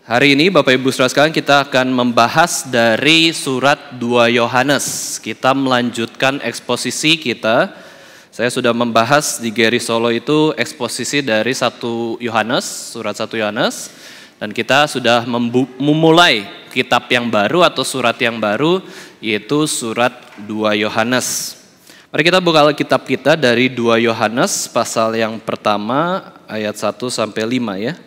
Hari ini Bapak Ibu Saudara sekalian kita akan membahas dari surat 2 Yohanes. Kita melanjutkan eksposisi kita. Saya sudah membahas di Geri Solo itu eksposisi dari 1 Yohanes, surat 1 Yohanes. Dan kita sudah memulai kitab yang baru atau surat yang baru, yaitu surat 2 Yohanes. Mari kita buka kitab kita dari 2 Yohanes pasal yang pertama ayat 1 sampai 5 ya.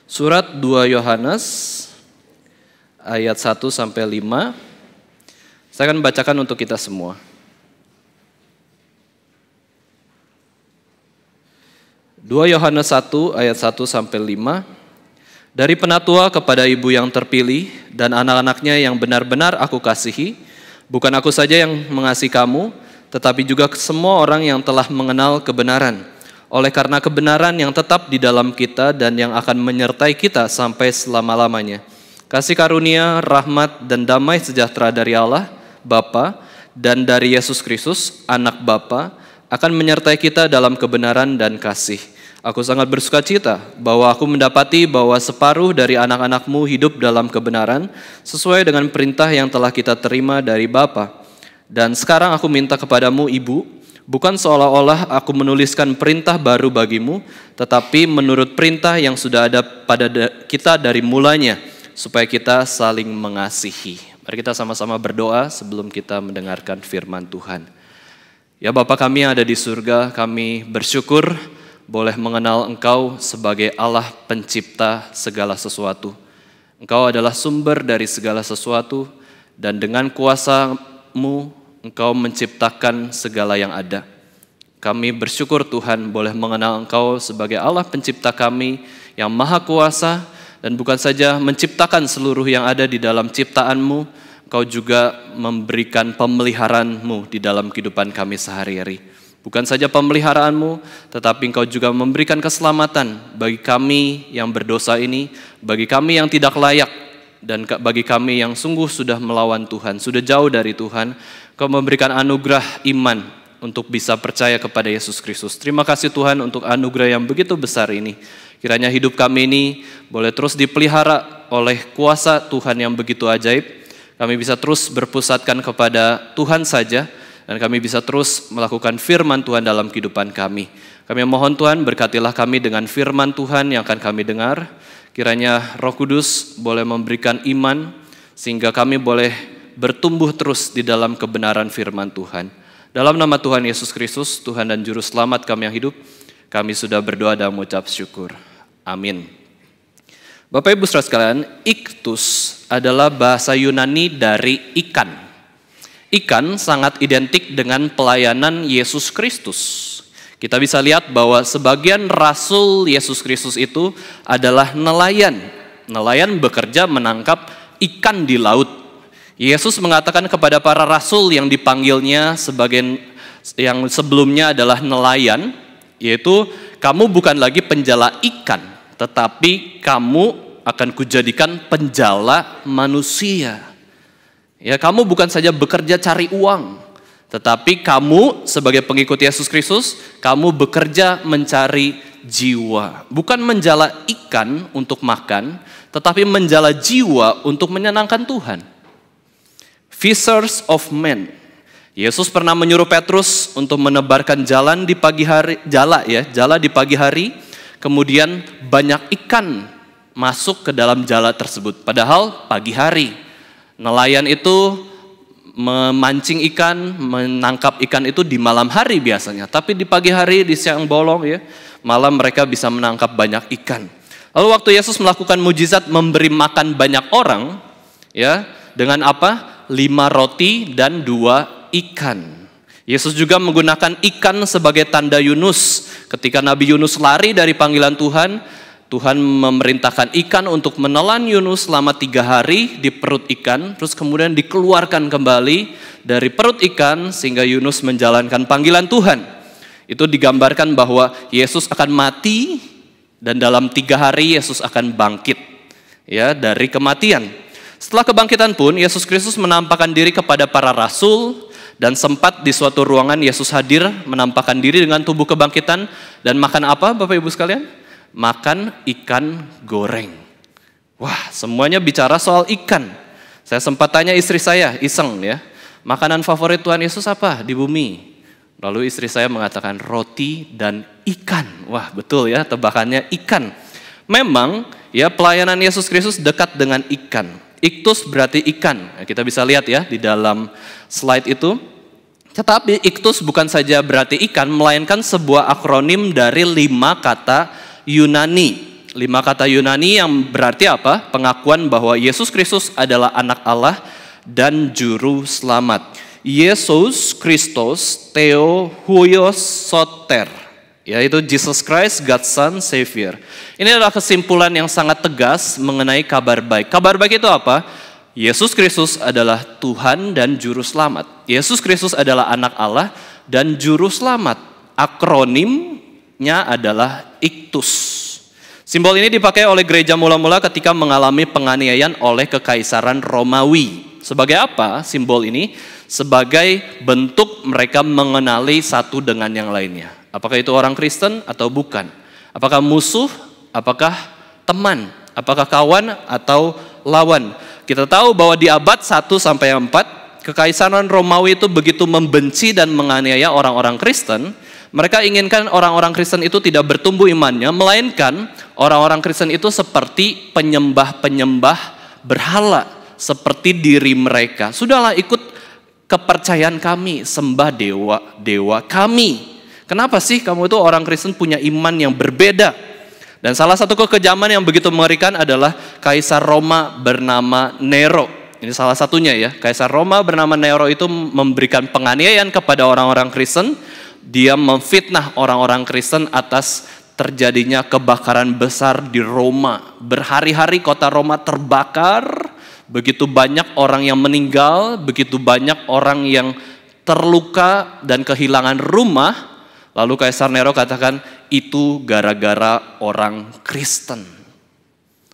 Surat 2 Yohanes ayat 1 sampai 5. Saya akan bacakan untuk kita semua. Dua Yohanes 1 ayat 1 sampai 5. Dari penatua kepada ibu yang terpilih dan anak-anaknya yang benar-benar aku kasihi, bukan aku saja yang mengasihi kamu, tetapi juga semua orang yang telah mengenal kebenaran. Oleh karena kebenaran yang tetap di dalam kita dan yang akan menyertai kita sampai selama-lamanya. Kasih karunia, rahmat, dan damai sejahtera dari Allah, Bapa, dan dari Yesus Kristus, Anak Bapa, akan menyertai kita dalam kebenaran dan kasih. Aku sangat bersukacita bahwa aku mendapati bahwa separuh dari anak-anakmu hidup dalam kebenaran, sesuai dengan perintah yang telah kita terima dari Bapa. Dan sekarang aku minta kepadamu, Ibu, bukan seolah-olah aku menuliskan perintah baru bagimu, tetapi menurut perintah yang sudah ada pada kita dari mulanya, supaya kita saling mengasihi. Mari kita sama-sama berdoa sebelum kita mendengarkan firman Tuhan. Ya Bapa kami yang ada di surga, kami bersyukur boleh mengenal Engkau sebagai Allah pencipta segala sesuatu. Engkau adalah sumber dari segala sesuatu, dan dengan kuasa-Mu Engkau menciptakan segala yang ada. Kami bersyukur Tuhan boleh mengenal Engkau sebagai Allah pencipta kami yang maha kuasa, dan bukan saja menciptakan seluruh yang ada di dalam ciptaan-Mu, Engkau juga memberikan pemeliharaan-Mu di dalam kehidupan kami sehari-hari. Bukan saja pemeliharaan-Mu, tetapi Engkau juga memberikan keselamatan bagi kami yang berdosa ini, bagi kami yang tidak layak, dan bagi kami yang sungguh sudah melawan Tuhan, sudah jauh dari Tuhan. Kau memberikan anugerah iman untuk bisa percaya kepada Yesus Kristus. Terima kasih Tuhan untuk anugerah yang begitu besar ini. Kiranya hidup kami ini boleh terus dipelihara oleh kuasa Tuhan yang begitu ajaib. Kami bisa terus berpusatkan kepada Tuhan saja, dan kami bisa terus melakukan firman Tuhan dalam kehidupan kami. Kami mohon Tuhan berkatilah kami dengan firman Tuhan yang akan kami dengar. Kiranya Roh Kudus boleh memberikan iman sehingga kami boleh bertumbuh terus di dalam kebenaran firman Tuhan. Dalam nama Tuhan Yesus Kristus, Tuhan dan Juru Selamat kami yang hidup, kami sudah berdoa dan mengucap syukur. Amin. Bapak Ibu Saudara sekalian, iktus adalah bahasa Yunani dari ikan. Ikan sangat identik dengan pelayanan Yesus Kristus. Kita bisa lihat bahwa sebagian rasul Yesus Kristus itu adalah nelayan. Nelayan bekerja menangkap ikan di laut. Yesus mengatakan kepada para rasul yang dipanggilnya sebagai yang sebelumnya adalah nelayan, yaitu kamu bukan lagi penjala ikan, tetapi kamu akan kujadikan penjala manusia. Ya, kamu bukan saja bekerja cari uang, tetapi kamu sebagai pengikut Yesus Kristus, kamu bekerja mencari jiwa. Bukan menjala ikan untuk makan, tetapi menjala jiwa untuk menyenangkan Tuhan. Fishers of men. Yesus pernah menyuruh Petrus untuk menebarkan jala di pagi hari. Kemudian banyak ikan masuk ke dalam jala tersebut. Padahal pagi hari. Nelayan itu memancing ikan, menangkap ikan itu di malam hari biasanya. Tapi di pagi hari, di siang bolong ya, malam mereka bisa menangkap banyak ikan. Lalu waktu Yesus melakukan mujizat memberi makan banyak orang, ya, dengan apa? 5 roti dan 2 ikan. Yesus juga menggunakan ikan sebagai tanda Yunus. Ketika Nabi Yunus lari dari panggilan Tuhan, Tuhan memerintahkan ikan untuk menelan Yunus selama 3 hari di perut ikan, terus kemudian dikeluarkan kembali dari perut ikan sehingga Yunus menjalankan panggilan Tuhan. Itu digambarkan bahwa Yesus akan mati dan dalam 3 hari Yesus akan bangkit ya dari kematian. Setelah kebangkitan pun, Yesus Kristus menampakkan diri kepada para rasul, dan sempat di suatu ruangan Yesus hadir menampakkan diri dengan tubuh kebangkitan, dan makan apa Bapak Ibu sekalian? Makan ikan goreng. Wah, semuanya bicara soal ikan. Saya sempat tanya istri saya, iseng ya, makanan favorit Tuhan Yesus apa di bumi? Lalu istri saya mengatakan roti dan ikan. Wah, betul ya, tebakannya ikan. Memang ya, pelayanan Yesus Kristus dekat dengan ikan. Iktus berarti ikan. Nah, kita bisa lihat ya di dalam slide itu. Tetapi iktus bukan saja berarti ikan, melainkan sebuah akronim dari 5 kata Yunani. 5 kata Yunani yang berarti apa? Pengakuan bahwa Yesus Kristus adalah anak Allah dan juru selamat. Yesus Kristus Theo Huios Soter, yaitu Jesus Christ, God's Son, Savior. Ini adalah kesimpulan yang sangat tegas mengenai kabar baik. Kabar baik itu apa? Yesus Kristus adalah Tuhan dan juru selamat. Yesus Kristus adalah anak Allah dan juru selamat. Akronimnya adalah iktus. Simbol ini dipakai oleh gereja mula-mula ketika mengalami penganiayaan oleh kekaisaran Romawi. Sebagai apa simbol ini? Sebagai bentuk mereka mengenali satu dengan yang lainnya. Apakah itu orang Kristen atau bukan? Apakah musuh? Apakah teman? Apakah kawan atau lawan? Kita tahu bahwa di abad 1-4, kekaisaran Romawi itu begitu membenci dan menganiaya orang-orang Kristen. Mereka inginkan orang-orang Kristen itu tidak bertumbuh imannya, melainkan orang-orang Kristen itu seperti penyembah-penyembah berhala, seperti diri mereka. Sudahlah, ikut kepercayaan kami, sembah dewa-dewa kami. Kenapa sih kamu itu orang Kristen punya iman yang berbeda? Dan salah satu kekejaman yang begitu mengerikan adalah Kaisar Roma bernama Nero. Ini salah satunya ya, Kaisar Roma bernama Nero itu memberikan penganiayaan kepada orang-orang Kristen. Dia memfitnah orang-orang Kristen atas terjadinya kebakaran besar di Roma. Berhari-hari kota Roma terbakar, begitu banyak orang yang meninggal, begitu banyak orang yang terluka dan kehilangan rumah. Lalu Kaisar Nero katakan, itu gara-gara orang Kristen.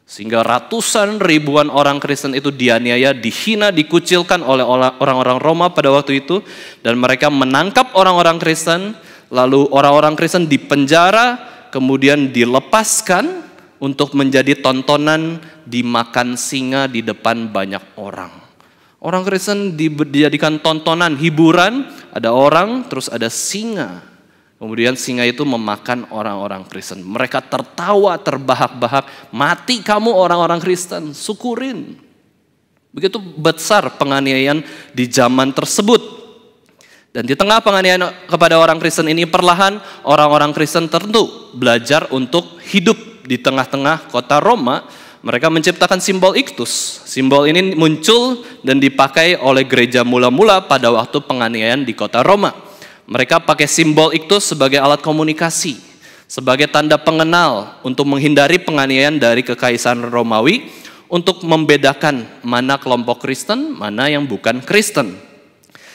Sehingga ratusan ribuan orang Kristen itu dianiaya, dihina, dikucilkan oleh orang-orang Roma pada waktu itu. Dan mereka menangkap orang-orang Kristen, lalu orang-orang Kristen dipenjara, kemudian dilepaskan untuk menjadi tontonan, dimakan singa di depan banyak orang. Orang Kristen dijadikan tontonan, hiburan, ada orang, terus ada singa. Kemudian singa itu memakan orang-orang Kristen. Mereka tertawa, terbahak-bahak. Mati kamu orang-orang Kristen, syukurin. Begitu besar penganiayaan di zaman tersebut. Dan di tengah penganiayaan kepada orang Kristen ini, perlahan orang-orang Kristen tentu belajar untuk hidup di tengah-tengah kota Roma. Mereka menciptakan simbol iktus. Simbol ini muncul dan dipakai oleh gereja mula-mula pada waktu penganiayaan di kota Roma. Mereka pakai simbol iktus sebagai alat komunikasi, sebagai tanda pengenal untuk menghindari penganiayaan dari kekaisaran Romawi, untuk membedakan mana kelompok Kristen, mana yang bukan Kristen.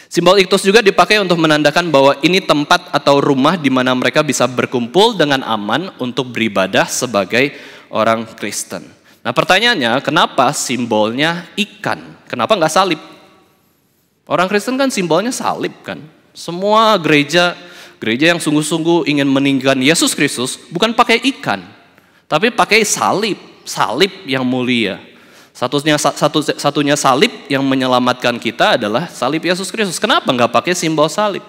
Simbol iktus juga dipakai untuk menandakan bahwa ini tempat atau rumah di mana mereka bisa berkumpul dengan aman untuk beribadah sebagai orang Kristen. Nah, pertanyaannya, kenapa simbolnya ikan? Kenapa nggak salib? Orang Kristen kan simbolnya salib kan? Semua gereja yang sungguh-sungguh ingin meninggikan Yesus Kristus bukan pakai ikan, tapi pakai salib yang mulia. Satunya salib yang menyelamatkan kita adalah salib Yesus Kristus. Kenapa nggak pakai simbol salib?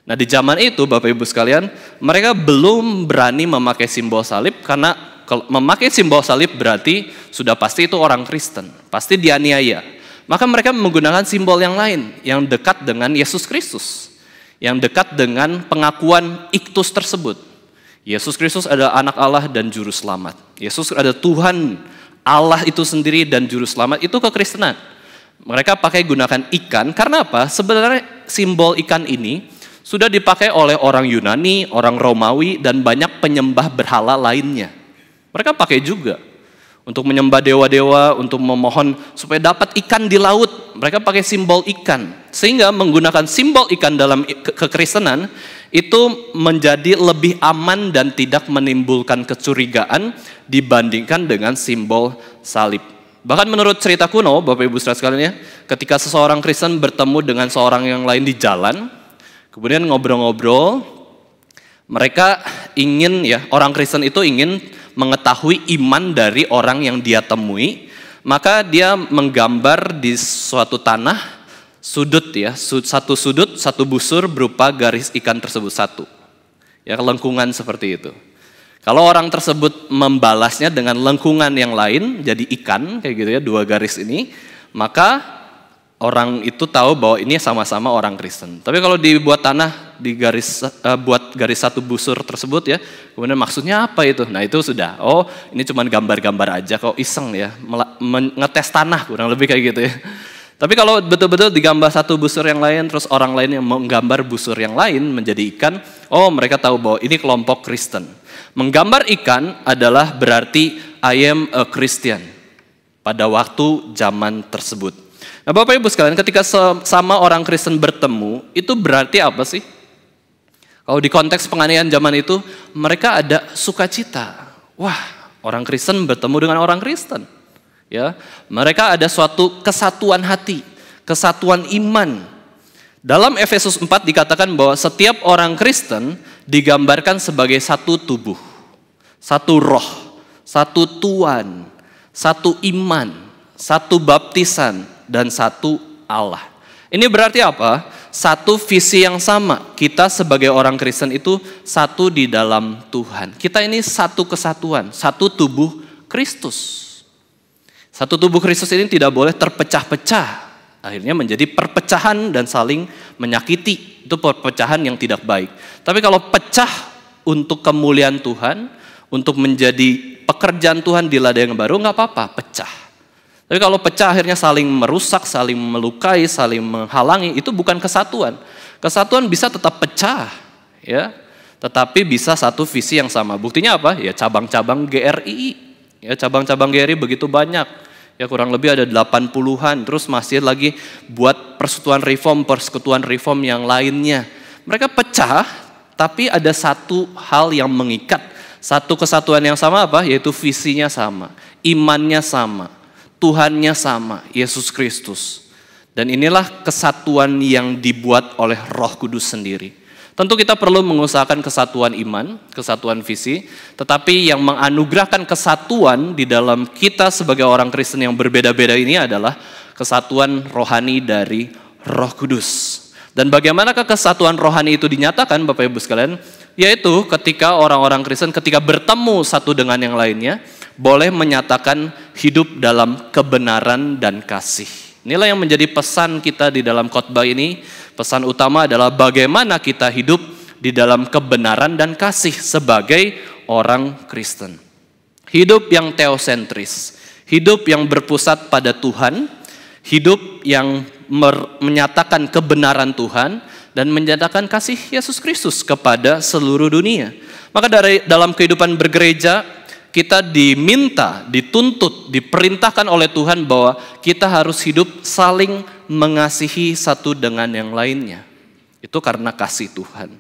Nah, di zaman itu Bapak Ibu sekalian, mereka belum berani memakai simbol salib karena kalau memakai simbol salib berarti sudah pasti itu orang Kristen, pasti dianiaya. Maka mereka menggunakan simbol yang lain, yang dekat dengan Yesus Kristus, yang dekat dengan pengakuan iktus tersebut. Yesus Kristus adalah anak Allah dan juru selamat. Yesus adalah Tuhan Allah itu sendiri dan juru selamat. Itu kekristenan. Mereka pakai gunakan ikan, karena apa? Sebenarnya simbol ikan ini sudah dipakai oleh orang Yunani, orang Romawi, dan banyak penyembah berhala lainnya. Mereka pakai juga. Untuk menyembah dewa-dewa, untuk memohon supaya dapat ikan di laut. Mereka pakai simbol ikan. Sehingga menggunakan simbol ikan dalam kekristenan itu menjadi lebih aman dan tidak menimbulkan kecurigaan dibandingkan dengan simbol salib. Bahkan menurut cerita kuno, Bapak Ibu saudara sekalian ya, ketika seseorang Kristen bertemu dengan seorang yang lain di jalan, kemudian ngobrol-ngobrol, mereka ingin ya, orang Kristen itu ingin mengetahui iman dari orang yang dia temui, maka dia menggambar di suatu tanah sudut ya, satu sudut, satu busur berupa garis ikan tersebut satu. Ya, lengkungan seperti itu. Kalau orang tersebut membalasnya dengan lengkungan yang lain, jadi ikan kayak gitu ya, dua garis ini, maka orang itu tahu bahwa ini sama-sama orang Kristen. Tapi kalau dibuat tanah di garis buat garis satu busur tersebut ya, kemudian maksudnya apa itu? Nah itu sudah, oh ini cuma gambar-gambar aja, kok iseng ya, ngetes tanah kurang lebih kayak gitu ya. Tapi kalau betul-betul digambar satu busur yang lain, terus orang lain yang menggambar busur yang lain menjadi ikan, oh mereka tahu bahwa ini kelompok Kristen. Menggambar ikan adalah berarti I am a Christian pada waktu zaman tersebut. Nah Bapak Ibu sekalian, ketika sama orang Kristen bertemu, itu berarti apa sih? Kalau di konteks penganiayaan zaman itu, mereka ada sukacita. Wah, orang Kristen bertemu dengan orang Kristen. Ya, mereka ada suatu kesatuan hati, kesatuan iman. Dalam Efesus 4 dikatakan bahwa setiap orang Kristen digambarkan sebagai satu tubuh, satu roh, satu Tuhan, satu iman, satu baptisan, dan satu Allah. Ini berarti apa? Satu visi yang sama. Kita sebagai orang Kristen itu satu di dalam Tuhan. Kita ini satu kesatuan, satu tubuh Kristus. Satu tubuh Kristus ini tidak boleh terpecah-pecah. Akhirnya menjadi perpecahan dan saling menyakiti. Itu perpecahan yang tidak baik. Tapi kalau pecah untuk kemuliaan Tuhan, untuk menjadi pekerjaan Tuhan di ladang yang baru, nggak apa-apa, pecah. Tapi kalau pecah akhirnya saling merusak, saling melukai, saling menghalangi, itu bukan kesatuan. Kesatuan bisa tetap pecah, ya, tetapi bisa satu visi yang sama. Buktinya apa? Ya cabang-cabang GRI. Ya cabang-cabang GRI begitu banyak. Ya kurang lebih ada 80-an. Terus masih lagi buat persekutuan reform yang lainnya. Mereka pecah, tapi ada satu hal yang mengikat. Satu kesatuan yang sama apa? Yaitu visinya sama, imannya sama. Tuhannya sama, Yesus Kristus. Dan inilah kesatuan yang dibuat oleh Roh Kudus sendiri. Tentu kita perlu mengusahakan kesatuan iman, kesatuan visi, tetapi yang menganugerahkan kesatuan di dalam kita sebagai orang Kristen yang berbeda-beda ini adalah kesatuan rohani dari Roh Kudus. Dan bagaimanakah kesatuan rohani itu dinyatakan Bapak Ibu sekalian? Yaitu ketika orang-orang Kristen ketika bertemu satu dengan yang lainnya, boleh menyatakan hidup dalam kebenaran dan kasih. Inilah yang menjadi pesan kita di dalam khotbah ini. Pesan utama adalah bagaimana kita hidup di dalam kebenaran dan kasih sebagai orang Kristen. Hidup yang teosentris, hidup yang berpusat pada Tuhan, hidup yang menyatakan kebenaran Tuhan dan menyatakan kasih Yesus Kristus kepada seluruh dunia. Maka dalam kehidupan bergereja, kita diminta, dituntut, diperintahkan oleh Tuhan bahwa kita harus hidup saling mengasihi satu dengan yang lainnya. Itu karena kasih Tuhan.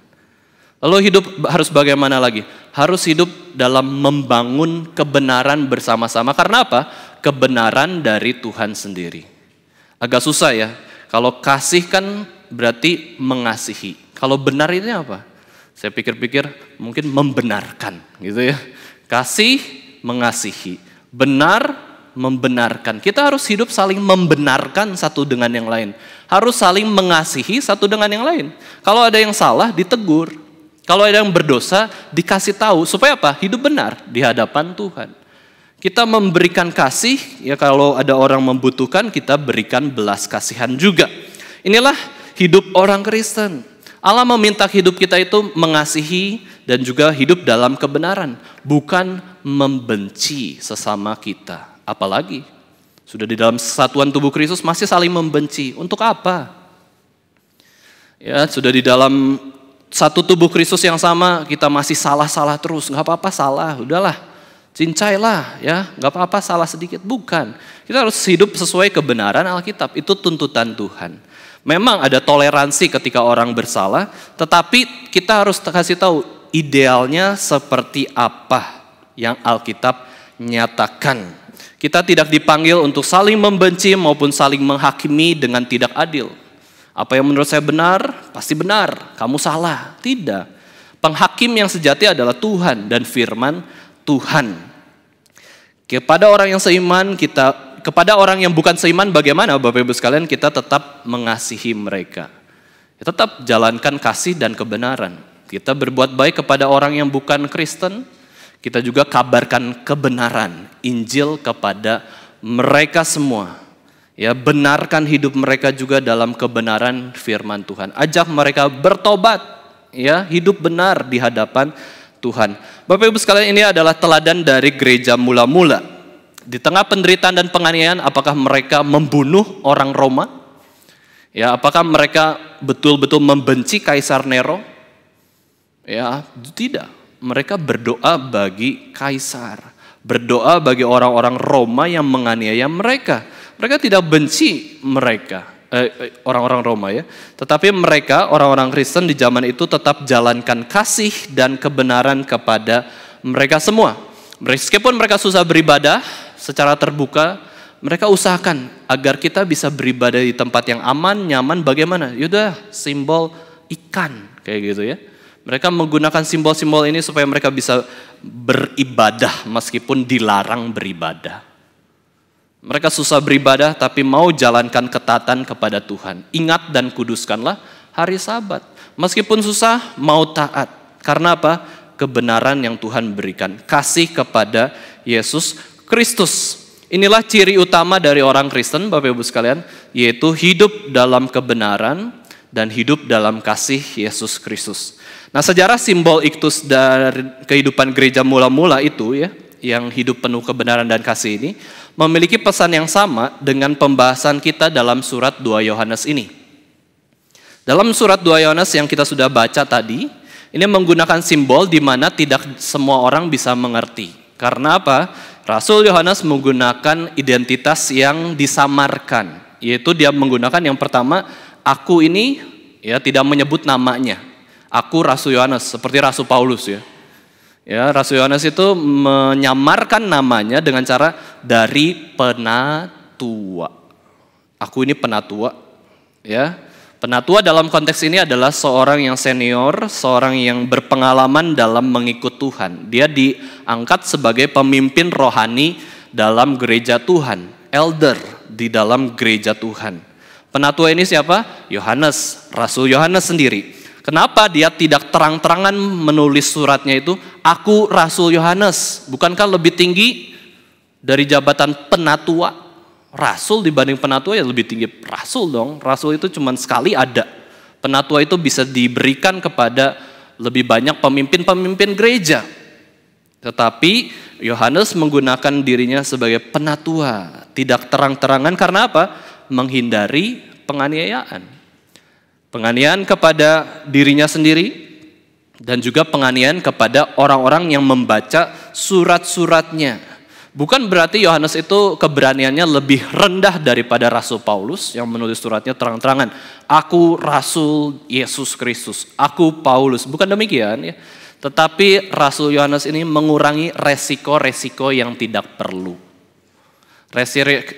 Lalu hidup harus bagaimana lagi? Harus hidup dalam membangun kebenaran bersama-sama. Karena apa? Kebenaran dari Tuhan sendiri. Agak susah ya. Kalau kasih kan berarti mengasihi. Kalau benar ini apa? Saya pikir-pikir mungkin membenarkan gitu ya. Kasih, mengasihi. Benar, membenarkan. Kita harus hidup saling membenarkan satu dengan yang lain. Harus saling mengasihi satu dengan yang lain. Kalau ada yang salah, ditegur. Kalau ada yang berdosa, dikasih tahu. Supaya apa? Hidup benar di hadapan Tuhan. Kita memberikan kasih, ya kalau ada orang membutuhkan, kita berikan belas kasihan juga. Inilah hidup orang Kristen. Allah meminta hidup kita itu mengasihi dan juga hidup dalam kebenaran, bukan membenci sesama kita. Apalagi sudah di dalam kesatuan tubuh Kristus masih saling membenci. Untuk apa? Ya, sudah di dalam satu tubuh Kristus yang sama, kita masih salah-salah terus. Nggak apa-apa salah, udahlah, cincailah, ya, nggak apa-apa salah sedikit. Bukan. Kita harus hidup sesuai kebenaran Alkitab. Itu tuntutan Tuhan. Memang ada toleransi ketika orang bersalah, tetapi kita harus kasih tahu idealnya seperti apa yang Alkitab nyatakan. Kita tidak dipanggil untuk saling membenci maupun saling menghakimi dengan tidak adil. Apa yang menurut saya benar, pasti benar, kamu salah. Tidak. Penghakim yang sejati adalah Tuhan dan firman Tuhan. Kepada orang yang seiman, kepada orang yang bukan seiman bagaimana Bapak Ibu sekalian? Kita tetap mengasihi mereka. Kita tetap jalankan kasih dan kebenaran. Kita berbuat baik kepada orang yang bukan Kristen. Kita juga kabarkan kebenaran, Injil kepada mereka semua. Ya, benarkan hidup mereka juga dalam kebenaran firman Tuhan. Ajak mereka bertobat, ya, hidup benar di hadapan Tuhan. Bapak Ibu sekalian, ini adalah teladan dari gereja mula-mula. Di tengah penderitaan dan penganiayaan, apakah mereka membunuh orang Roma? Ya, apakah mereka betul-betul membenci Kaisar Nero? Ya, tidak. Mereka berdoa bagi kaisar, berdoa bagi orang-orang Roma yang menganiaya mereka. Mereka tidak benci orang-orang Roma ya, tetapi mereka orang-orang Kristen di zaman itu tetap jalankan kasih dan kebenaran kepada mereka semua. Meskipun mereka susah beribadah secara terbuka, mereka usahakan agar kita bisa beribadah di tempat yang aman, nyaman. Bagaimana? Yaudah, simbol ikan kayak gitu ya. Mereka menggunakan simbol-simbol ini supaya mereka bisa beribadah meskipun dilarang beribadah. Mereka susah beribadah tapi mau jalankan ketaatan kepada Tuhan. Ingat dan kuduskanlah hari Sabat. Meskipun susah mau taat. Karena apa? Kebenaran yang Tuhan berikan. Kasih kepada Yesus Kristus. Inilah ciri utama dari orang Kristen Bapak Ibu sekalian. Yaitu hidup dalam kebenaran dan hidup dalam kasih Yesus Kristus. Nah, sejarah simbol iktus dari kehidupan gereja mula-mula itu ya, yang hidup penuh kebenaran dan kasih ini, memiliki pesan yang sama dengan pembahasan kita dalam surat 2 Yohanes ini. Dalam surat 2 Yohanes yang kita sudah baca tadi, ini menggunakan simbol di mana tidak semua orang bisa mengerti. Karena apa? Rasul Yohanes menggunakan identitas yang disamarkan, yaitu dia menggunakan yang pertama, aku ini ya tidak menyebut namanya. Aku Rasul Yohanes, seperti Rasul Paulus ya. Ya, Rasul Yohanes itu menyamarkan namanya dengan cara dari penatua. Aku ini penatua. Ya. Penatua dalam konteks ini adalah seorang yang senior, seorang yang berpengalaman dalam mengikut Tuhan. Dia diangkat sebagai pemimpin rohani dalam gereja Tuhan, elder di dalam gereja Tuhan. Penatua ini siapa? Yohanes, Rasul Yohanes sendiri. Kenapa dia tidak terang-terangan menulis suratnya itu, aku Rasul Yohanes? Bukankah lebih tinggi dari jabatan penatua? Rasul dibanding penatua ya lebih tinggi rasul dong. Rasul itu cuma sekali ada. Penatua itu bisa diberikan kepada lebih banyak pemimpin-pemimpin gereja. Tetapi Yohanes menggunakan dirinya sebagai penatua. Tidak terang-terangan karena apa? Menghindari penganiayaan. Penganiayaan kepada dirinya sendiri dan juga penganiayaan kepada orang-orang yang membaca surat-suratnya. Bukan berarti Yohanes itu keberaniannya lebih rendah daripada Rasul Paulus yang menulis suratnya terang-terangan. Aku Rasul Yesus Kristus, aku Paulus. Bukan demikian ya. Tetapi Rasul Yohanes ini mengurangi resiko-resiko yang tidak perlu.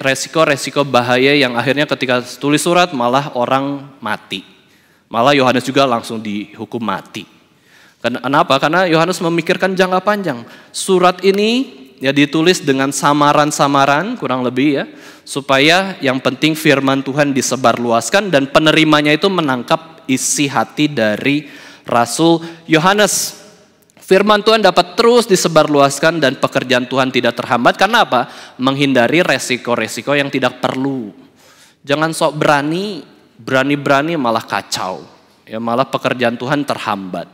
Resiko-resiko bahaya yang akhirnya ketika tulis surat malah orang mati. Malah Yohanes juga langsung dihukum mati. Kenapa? Karena Yohanes memikirkan jangka panjang. Surat ini ya ditulis dengan samaran-samaran kurang lebih ya. Supaya yang penting firman Tuhan disebarluaskan dan penerimanya itu menangkap isi hati dari Rasul Yohanes. Firman Tuhan dapat terus disebarluaskan dan pekerjaan Tuhan tidak terhambat. Karena apa? Menghindari resiko-resiko yang tidak perlu. Jangan sok berani malah kacau. Ya malah pekerjaan Tuhan terhambat.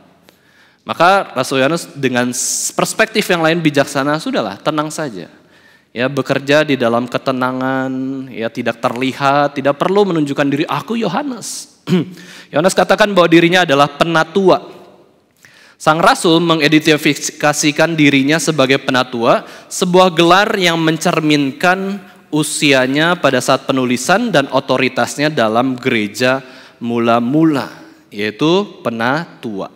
Maka Rasul Yohanes dengan perspektif yang lain bijaksana, sudahlah tenang saja. Ya bekerja di dalam ketenangan, ya tidak terlihat, tidak perlu menunjukkan diri aku Yohanes. Yohanes katakan bahwa dirinya adalah penatua. Sang Rasul mengidentifikasikan dirinya sebagai penatua, sebuah gelar yang mencerminkan usianya pada saat penulisan dan otoritasnya dalam gereja mula-mula, yaitu penatua.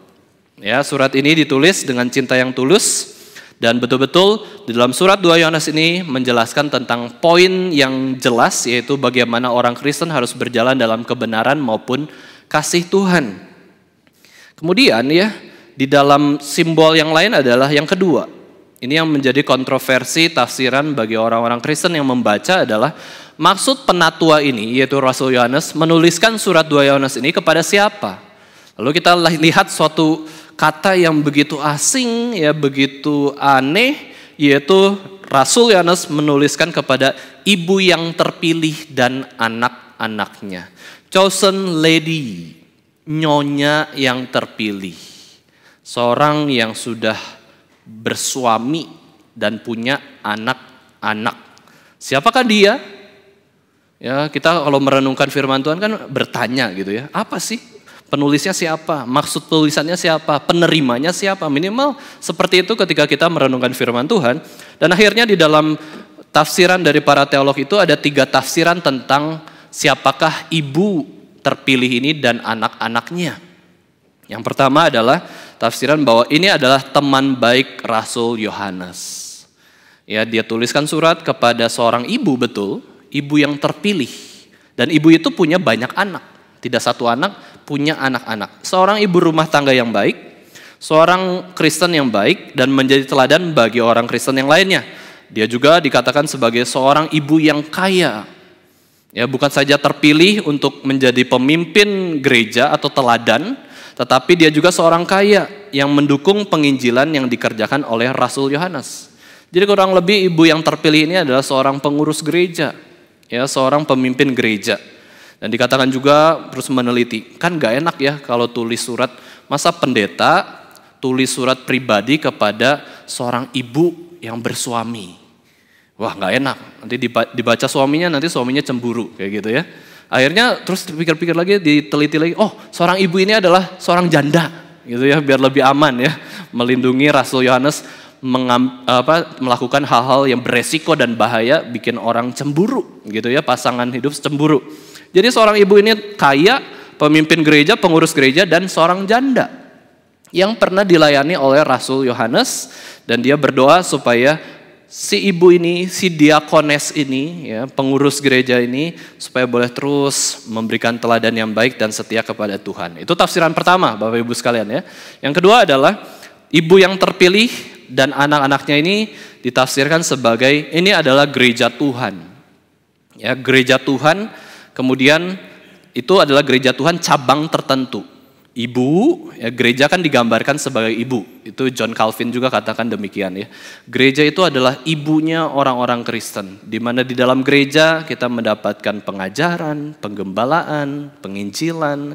Ya, surat ini ditulis dengan cinta yang tulus dan betul-betul di dalam surat 2 Yohanes ini menjelaskan tentang poin yang jelas, yaitu bagaimana orang Kristen harus berjalan dalam kebenaran maupun kasih Tuhan. Kemudian ya, di dalam simbol yang lain adalah yang kedua, Ini yang menjadi kontroversi tafsiran bagi orang-orang Kristen yang membaca adalah maksud penatua ini, yaitu Rasul Yohanes, menuliskan surat 2 Yohanes ini kepada siapa? Lalu kita lihat suatu kata yang begitu asing, ya begitu aneh, yaitu Rasul Yohanes menuliskan kepada ibu yang terpilih dan anak-anaknya. Chosen lady, nyonya yang terpilih. Seorang yang sudah bersuami dan punya anak-anak. Siapakah dia? Ya, kita kalau merenungkan firman Tuhan kan bertanya gitu ya. Apa sih? Penulisnya siapa? Maksud tulisannya siapa? Penerimanya siapa? Minimal seperti itu ketika kita merenungkan firman Tuhan. Dan akhirnya di dalam tafsiran dari para teolog itu ada 3 tafsiran tentang siapakah ibu terpilih ini dan anak-anaknya. Yang pertama adalah tafsiran bahwa ini adalah teman baik Rasul Yohanes. Ya, dia tuliskan surat kepada seorang ibu, betul, ibu yang terpilih. Dan ibu itu punya banyak anak, tidak satu anak, punya anak-anak. Seorang ibu rumah tangga yang baik, seorang Kristen yang baik dan menjadi teladan bagi orang Kristen yang lainnya. Dia juga dikatakan sebagai seorang ibu yang kaya. Ya, bukan saja terpilih untuk menjadi pemimpin gereja atau teladan, tetapi dia juga seorang kaya yang mendukung penginjilan yang dikerjakan oleh Rasul Yohanes. Jadi kurang lebih ibu yang terpilih ini adalah seorang pengurus gereja, ya, seorang pemimpin gereja. Dan dikatakan juga terus meneliti, kan gak enak ya kalau tulis surat, masa pendeta tulis surat pribadi kepada seorang ibu yang bersuami. Wah, gak enak, nanti dibaca suaminya, nanti suaminya cemburu kayak gitu ya. Akhirnya terus dipikir-pikir lagi, diteliti lagi, oh seorang ibu ini adalah seorang janda gitu ya, biar lebih aman ya, melindungi Rasul Yohanes melakukan hal-hal yang beresiko dan bahaya, bikin orang cemburu gitu ya, pasangan hidup cemburu. Jadi seorang ibu ini kaya, pemimpin gereja, pengurus gereja, dan seorang janda yang pernah dilayani oleh Rasul Yohanes, dan dia berdoa supaya si ibu ini, si diakones ini, ya, pengurus gereja ini, supaya boleh terus memberikan teladan yang baik dan setia kepada Tuhan. Itu tafsiran pertama, Bapak Ibu sekalian ya. Yang kedua adalah ibu yang terpilih dan anak-anaknya ini ditafsirkan sebagai ini adalah gereja Tuhan. Ya, gereja Tuhan, kemudian itu adalah gereja Tuhan cabang tertentu. Ibu, ya, gereja kan digambarkan sebagai ibu. Itu John Calvin juga katakan demikian ya. Gereja itu adalah ibunya orang-orang Kristen. Di mana di dalam gereja kita mendapatkan pengajaran, penggembalaan, penginjilan.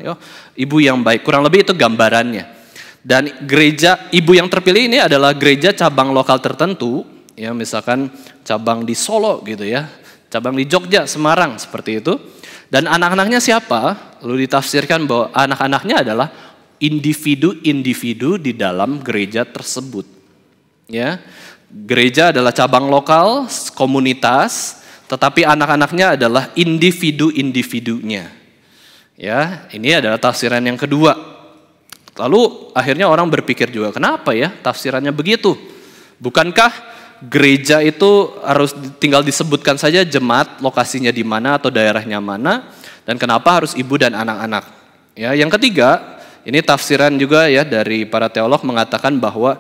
Ibu yang baik, kurang lebih itu gambarannya. Dan gereja ibu yang terpilih ini adalah gereja cabang lokal tertentu. Ya, misalkan cabang di Solo gitu ya. Cabang di Jogja, Semarang, seperti itu. Dan anak-anaknya siapa? Lalu ditafsirkan bahwa anak-anaknya adalah individu-individu di dalam gereja tersebut. Ya, gereja adalah cabang lokal, komunitas, tetapi anak-anaknya adalah individu-individunya. Ya, ini adalah tafsiran yang kedua. Lalu akhirnya orang berpikir juga, kenapa ya tafsirannya begitu? Bukankah gereja itu harus tinggal disebutkan saja jemaat, lokasinya di mana atau daerahnya mana, dan kenapa harus ibu dan anak-anak? Ya, yang ketiga, ini tafsiran juga ya dari para teolog mengatakan bahwa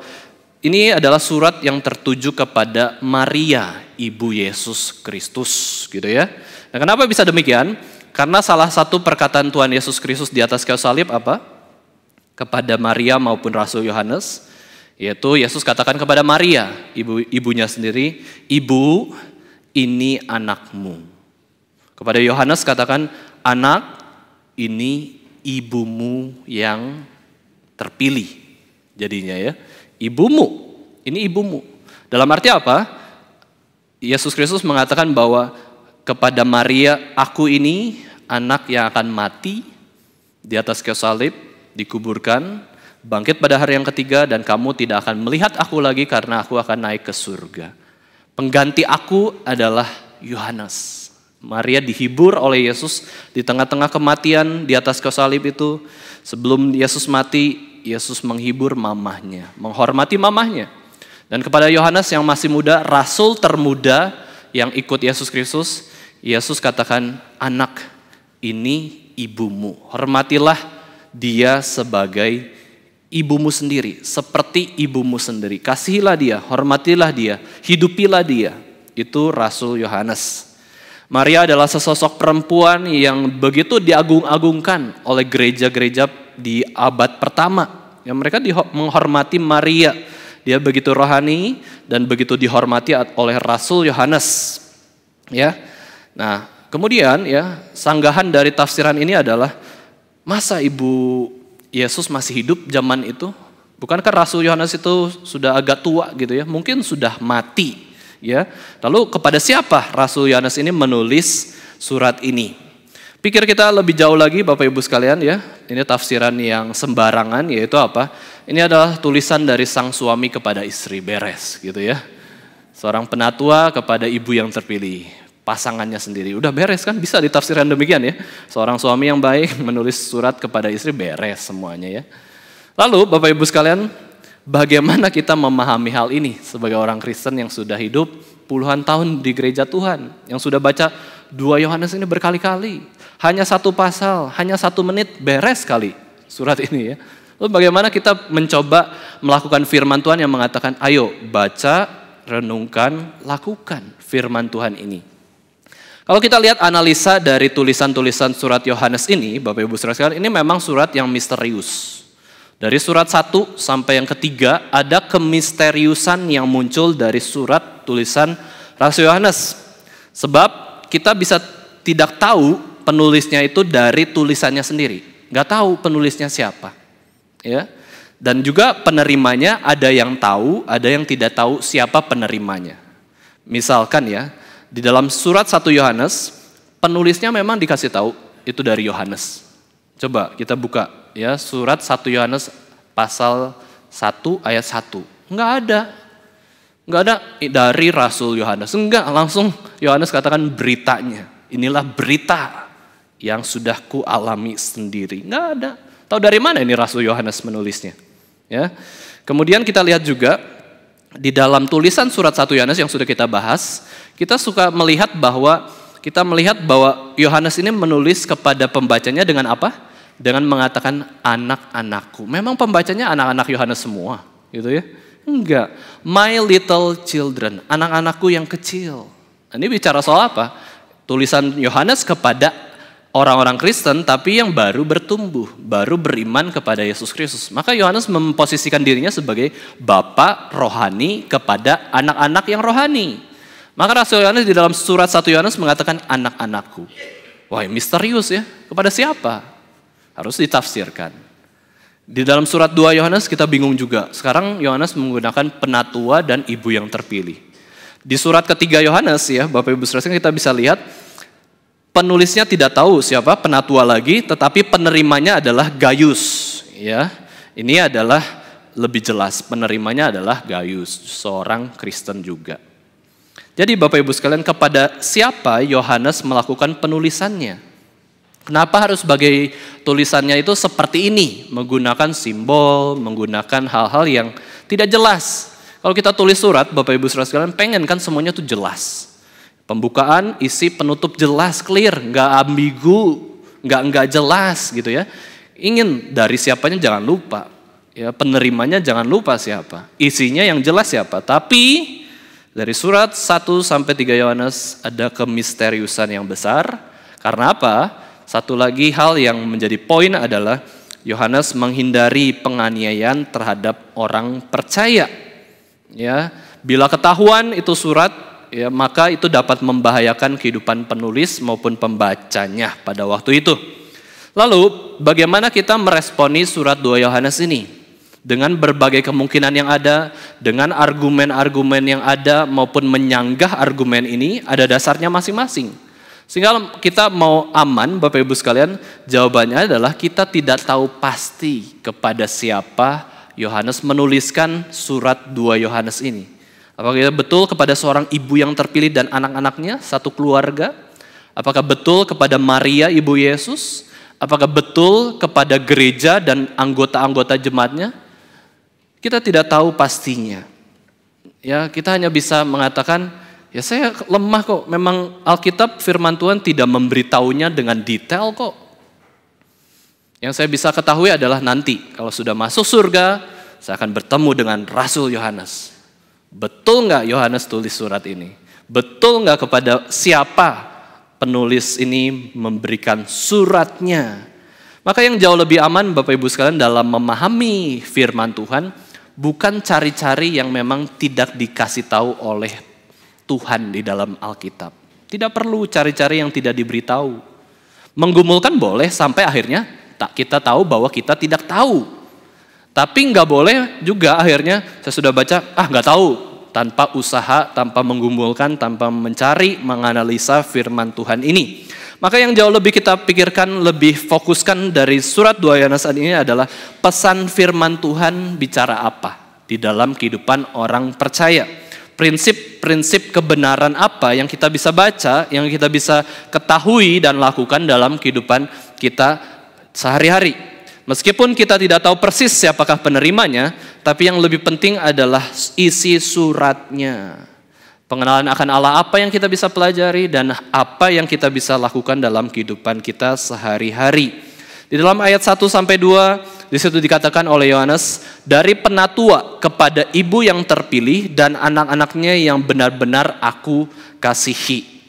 ini adalah surat yang tertuju kepada Maria, ibu Yesus Kristus, gitu ya. Nah, kenapa bisa demikian? Karena salah satu perkataan Tuhan Yesus Kristus di atas kayu salib apa? Kepada Maria maupun Rasul Yohanes, yaitu Yesus katakan kepada Maria, ibunya sendiri, ibu, ini anakmu. Kepada Yohanes katakan, anak, ini ibumu yang terpilih. Jadinya ya, ibumu, ini ibumu. Dalam arti apa? Yesus Kristus mengatakan bahwa kepada Maria, aku ini anak yang akan mati di atas kayu salib, dikuburkan, bangkit pada hari yang ketiga, dan kamu tidak akan melihat aku lagi karena aku akan naik ke surga. Pengganti aku adalah Yohanes. Maria dihibur oleh Yesus di tengah-tengah kematian di atas kayu salib itu. Sebelum Yesus mati, Yesus menghibur mamahnya, menghormati mamahnya. Dan kepada Yohanes yang masih muda, rasul termuda yang ikut Yesus Kristus, Yesus katakan, anak, ini ibumu. Hormatilah dia sebagai ibumu sendiri, seperti ibumu sendiri. Kasihilah dia, hormatilah dia, hidupilah dia. Itu Rasul Yohanes. Maria adalah sesosok perempuan yang begitu diagung-agungkan oleh gereja-gereja di abad pertama. Yang mereka menghormati Maria. Dia begitu rohani dan begitu dihormati oleh Rasul Yohanes. Ya. Nah, kemudian ya, sanggahan dari tafsiran ini adalah, masa ibu Yesus masih hidup zaman itu? Bukankah Rasul Yohanes itu sudah agak tua gitu ya? Mungkin sudah mati. Ya, lalu kepada siapa Rasul Yohanes ini menulis surat ini? Pikir kita lebih jauh lagi Bapak Ibu sekalian ya. Ini tafsiran yang sembarangan, yaitu apa? Ini adalah tulisan dari sang suami kepada istri, beres gitu ya. Seorang penatua kepada ibu yang terpilih, pasangannya sendiri. Udah beres kan, bisa ditafsirkan demikian ya. Seorang suami yang baik menulis surat kepada istri, beres semuanya ya. Lalu Bapak Ibu sekalian, bagaimana kita memahami hal ini sebagai orang Kristen yang sudah hidup puluhan tahun di gereja Tuhan, yang sudah baca 2 Yohanes ini berkali-kali, hanya 1 pasal, hanya 1 menit, beres kali surat ini ya. Lalu bagaimana kita mencoba melakukan firman Tuhan yang mengatakan, ayo baca, renungkan, lakukan firman Tuhan ini. Kalau kita lihat analisa dari tulisan-tulisan surat Yohanes ini, Bapak Ibu saudara sekalian, ini memang surat yang misterius. Dari surat 1 sampai yang ketiga ada kemisteriusan yang muncul dari surat tulisan Rasul Yohanes. Sebab kita bisa tidak tahu penulisnya itu dari tulisannya sendiri. Gak tahu penulisnya siapa. Ya. Dan juga penerimanya ada yang tahu, ada yang tidak tahu siapa penerimanya. Misalkan ya, di dalam surat 1 Yohanes, penulisnya memang dikasih tahu itu dari Yohanes. Coba kita buka ya, surat 1 Yohanes pasal 1 ayat 1. Enggak ada dari Rasul Yohanes. Enggak, langsung Yohanes katakan beritanya. Inilah berita yang sudah ku alami sendiri. Enggak ada. Tahu dari mana ini Rasul Yohanes menulisnya? Ya. Kemudian kita lihat juga di dalam tulisan surat 1 Yohanes yang sudah kita bahas, kita suka melihat bahwa Yohanes ini menulis kepada pembacanya dengan apa? Dengan mengatakan anak-anakku. Memang pembacanya anak-anak Yohanes semua, gitu ya? Enggak. My little children, anak-anakku yang kecil. Ini bicara soal apa? Tulisan Yohanes kepada orang-orang Kristen tapi yang baru bertumbuh, baru beriman kepada Yesus Kristus. Maka Yohanes memposisikan dirinya sebagai bapa rohani kepada anak-anak yang rohani. Maka Rasul Yohanes di dalam surat 1 Yohanes mengatakan anak-anakku. Wah, misterius ya. Kepada siapa? Harus ditafsirkan. Di dalam surat 2 Yohanes kita bingung juga. Sekarang Yohanes menggunakan penatua dan ibu yang terpilih. Di surat ketiga Yohanes ya, Bapak Ibu saudara kita bisa lihat penulisnya tidak tahu siapa penatua lagi, tetapi penerimanya adalah Gaius. Ya, ini adalah lebih jelas penerimanya adalah Gaius, seorang Kristen juga. Jadi Bapak Ibu sekalian, kepada siapa Yohanes melakukan penulisannya? Kenapa harus sebagai tulisannya itu seperti ini? Menggunakan simbol, menggunakan hal-hal yang tidak jelas. Kalau kita tulis surat, Bapak Ibu saudara sekalian, pengen kan semuanya itu jelas. Pembukaan, isi, penutup jelas, clear, nggak ambigu, nggak jelas gitu ya. Ingin dari siapanya jangan lupa, ya penerimanya jangan lupa siapa, isinya yang jelas siapa. Tapi dari surat 1 sampai 3 Yohanes ada kemisteriusan yang besar. Karena apa? Satu lagi hal yang menjadi poin adalah Yohanes menghindari penganiayaan terhadap orang percaya. Ya, bila ketahuan itu surat, ya maka itu dapat membahayakan kehidupan penulis maupun pembacanya pada waktu itu. Lalu, bagaimana kita meresponi surat 2 Yohanes ini? Dengan berbagai kemungkinan yang ada, dengan argumen-argumen yang ada maupun menyanggah argumen ini, ada dasarnya masing-masing. Sehingga kita mau aman, Bapak Ibu sekalian, jawabannya adalah kita tidak tahu pasti kepada siapa Yohanes menuliskan surat 2 Yohanes ini. Apakah betul kepada seorang ibu yang terpilih dan anak-anaknya, satu keluarga? Apakah betul kepada Maria, ibu Yesus? Apakah betul kepada gereja dan anggota-anggota jemaatnya? Kita tidak tahu pastinya. Ya, kita hanya bisa mengatakan, ya saya lemah kok, memang Alkitab firman Tuhan tidak memberitahunya dengan detail kok. Yang saya bisa ketahui adalah nanti kalau sudah masuk surga, saya akan bertemu dengan Rasul Yohanes. Betul nggak Yohanes tulis surat ini? Betul nggak kepada siapa penulis ini memberikan suratnya? Maka yang jauh lebih aman Bapak Ibu sekalian dalam memahami firman Tuhan, bukan cari-cari yang memang tidak dikasih tahu oleh Tuhan di dalam Alkitab. Tidak perlu cari-cari yang tidak diberitahu. Menggumulkan boleh sampai akhirnya kita tahu bahwa kita tidak tahu. Tapi nggak boleh juga akhirnya saya sudah baca, nggak tahu. Tanpa usaha, tanpa menggumulkan, tanpa mencari, menganalisa firman Tuhan ini. Maka yang jauh lebih kita pikirkan, lebih fokuskan dari surat 2 Yohanes ini adalah pesan firman Tuhan bicara apa di dalam kehidupan orang percaya. Prinsip-prinsip kebenaran apa yang kita bisa baca, yang kita bisa ketahui dan lakukan dalam kehidupan kita sehari-hari. Meskipun kita tidak tahu persis siapakah penerimanya, tapi yang lebih penting adalah isi suratnya. Pengenalan akan Allah apa yang kita bisa pelajari dan apa yang kita bisa lakukan dalam kehidupan kita sehari-hari. Di dalam ayat 1-2, di situ dikatakan oleh Yohanes, dari penatua kepada ibu yang terpilih dan anak-anaknya yang benar-benar aku kasihi.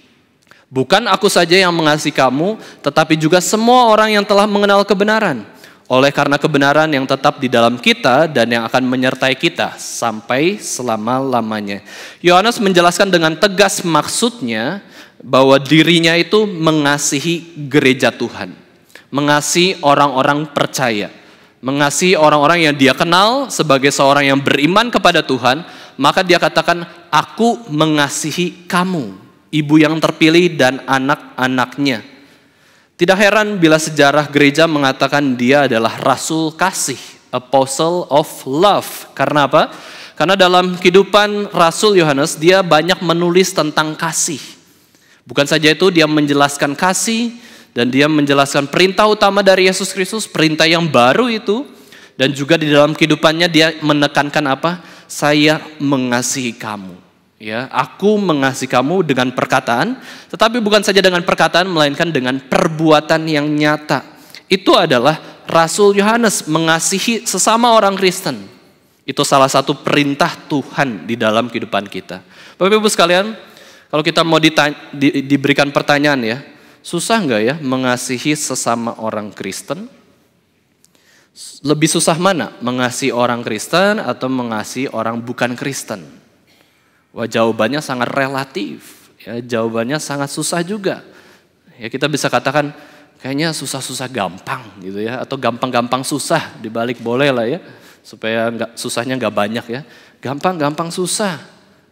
Bukan aku saja yang mengasihi kamu, tetapi juga semua orang yang telah mengenal kebenaran. Oleh karena kebenaran yang tetap di dalam kita dan yang akan menyertai kita sampai selama-lamanya. Yohanes menjelaskan dengan tegas maksudnya bahwa dirinya itu mengasihi gereja Tuhan. Mengasihi orang-orang percaya. Mengasihi orang-orang yang dia kenal sebagai seorang yang beriman kepada Tuhan. Maka dia katakan, aku mengasihi kamu, ibu yang terpilih dan anak-anaknya. Tidak heran bila sejarah gereja mengatakan dia adalah rasul kasih, apostle of love. Karena apa? Karena dalam kehidupan Rasul Yohanes dia banyak menulis tentang kasih. Bukan saja itu, dia menjelaskan kasih dan dia menjelaskan perintah utama dari Yesus Kristus, perintah yang baru itu. Dan juga di dalam kehidupannya dia menekankan apa? Saya mengasihi kamu. Ya, aku mengasihi kamu dengan perkataan, tetapi bukan saja dengan perkataan, melainkan dengan perbuatan yang nyata. Itu adalah Rasul Yohanes mengasihi sesama orang Kristen. Itu salah satu perintah Tuhan di dalam kehidupan kita. Bapak Ibu sekalian, kalau kita mau diberikan pertanyaan ya, susah nggak ya mengasihi sesama orang Kristen? Lebih susah mana? Mengasihi orang Kristen atau mengasihi orang bukan Kristen? Wah, jawabannya sangat relatif, ya, jawabannya sangat susah juga. Ya, kita bisa katakan kayaknya susah-susah gampang gitu ya, atau gampang-gampang susah dibalik boleh lah ya, supaya susahnya nggak banyak ya. Gampang-gampang susah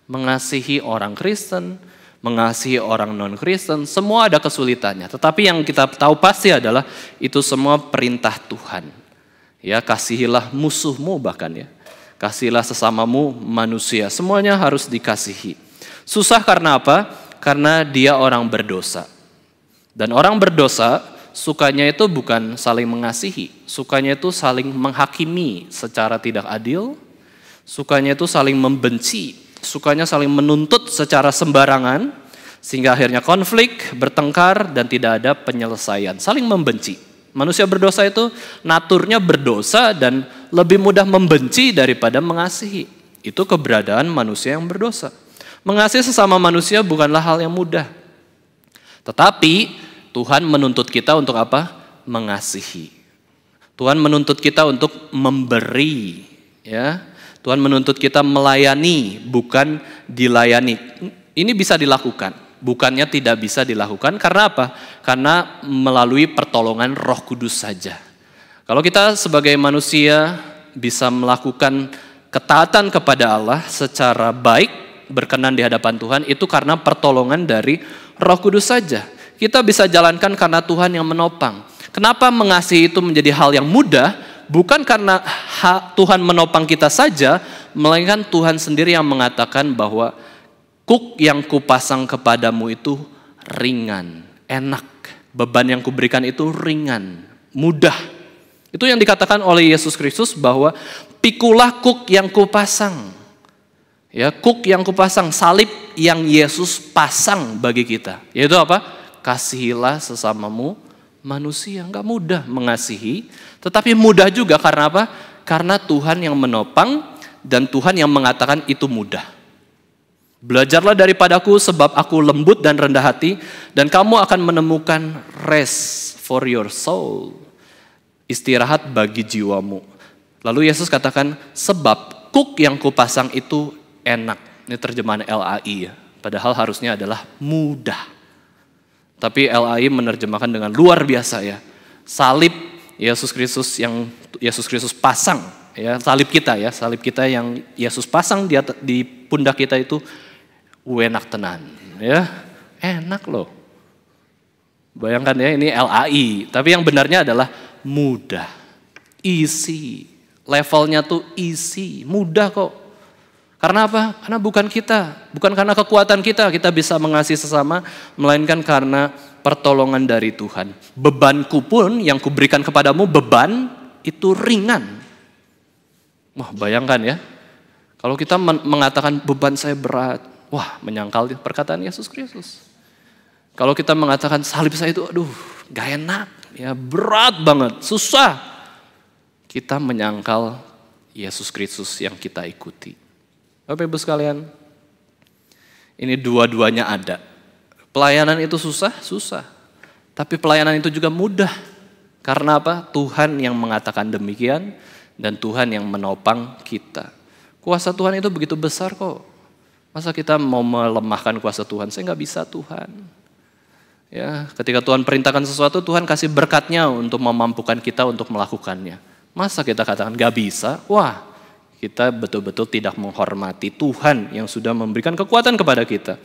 mengasihi orang Kristen, mengasihi orang non-Kristen, semua ada kesulitannya. Tetapi yang kita tahu pasti adalah itu semua perintah Tuhan. Ya, kasihilah musuhmu bahkan ya. Kasihilah sesamamu manusia, semuanya harus dikasihi. Susah karena apa? Karena dia orang berdosa. Dan orang berdosa sukanya itu bukan saling mengasihi, sukanya itu saling menghakimi secara tidak adil, sukanya itu saling membenci, sukanya saling menuntut secara sembarangan, sehingga akhirnya konflik, bertengkar, dan tidak ada penyelesaian, saling membenci. Manusia berdosa itu naturnya berdosa dan lebih mudah membenci daripada mengasihi. Itu keberadaan manusia yang berdosa. Mengasihi sesama manusia bukanlah hal yang mudah. Tetapi Tuhan menuntut kita untuk apa? Mengasihi. Tuhan menuntut kita untuk memberi. Ya. Tuhan menuntut kita melayani, bukan dilayani. Ini bisa dilakukan. Bukannya tidak bisa dilakukan, karena apa? Karena melalui pertolongan Roh Kudus saja. Kalau kita sebagai manusia bisa melakukan ketaatan kepada Allah secara baik, berkenan di hadapan Tuhan, itu karena pertolongan dari Roh Kudus saja. Kita bisa jalankan karena Tuhan yang menopang. Kenapa mengasihi itu menjadi hal yang mudah? Bukan karena Tuhan menopang kita saja, melainkan Tuhan sendiri yang mengatakan bahwa kuk yang kupasang kepadamu itu ringan, enak. Beban yang kuberikan itu ringan, mudah. Itu yang dikatakan oleh Yesus Kristus bahwa pikulah kuk yang kupasang. Ya, kuk yang kupasang, salib yang Yesus pasang bagi kita. Yaitu apa? Kasihilah sesamamu manusia. Enggak mudah mengasihi, tetapi mudah juga karena apa? Karena Tuhan yang menopang dan Tuhan yang mengatakan itu mudah. Belajarlah daripadaku sebab aku lembut dan rendah hati dan kamu akan menemukan rest for your soul. Istirahat bagi jiwamu. Lalu Yesus katakan, sebab kuk yang kupasang itu enak. Ini terjemahan LAI ya. Padahal harusnya adalah mudah. Tapi LAI menerjemahkan dengan luar biasa ya. Salib Yesus Kristus pasang ya, salib kita yang Yesus pasang di pundak kita itu enak tenan ya. Enak loh. Bayangkan ya, ini LAI, tapi yang benarnya adalah mudah. Easy. Levelnya tuh easy, mudah kok. Karena apa? Karena bukan karena kekuatan kita bisa mengasihi sesama, melainkan karena pertolongan dari Tuhan. Bebanku pun yang kuberikan kepadamu, beban itu ringan. Wah, bayangkan ya. Kalau kita mengatakan beban saya berat, wah, menyangkal perkataan Yesus Kristus. Kalau kita mengatakan salib saya itu, aduh, gak enak, ya berat banget, susah. Kita menyangkal Yesus Kristus yang kita ikuti. Bapak Ibu sekalian, ini dua-duanya ada. Pelayanan itu susah. Tapi pelayanan itu juga mudah. Karena apa? Tuhan yang mengatakan demikian dan Tuhan yang menopang kita. Kuasa Tuhan itu begitu besar kok. Masa kita mau melemahkan kuasa Tuhan? Saya nggak bisa Tuhan. Ya, ketika Tuhan perintahkan sesuatu, Tuhan kasih berkatnya untuk memampukan kita untuk melakukannya. Masa kita katakan gak bisa? Wah, kita betul-betul tidak menghormati Tuhan yang sudah memberikan kekuatan kepada kita.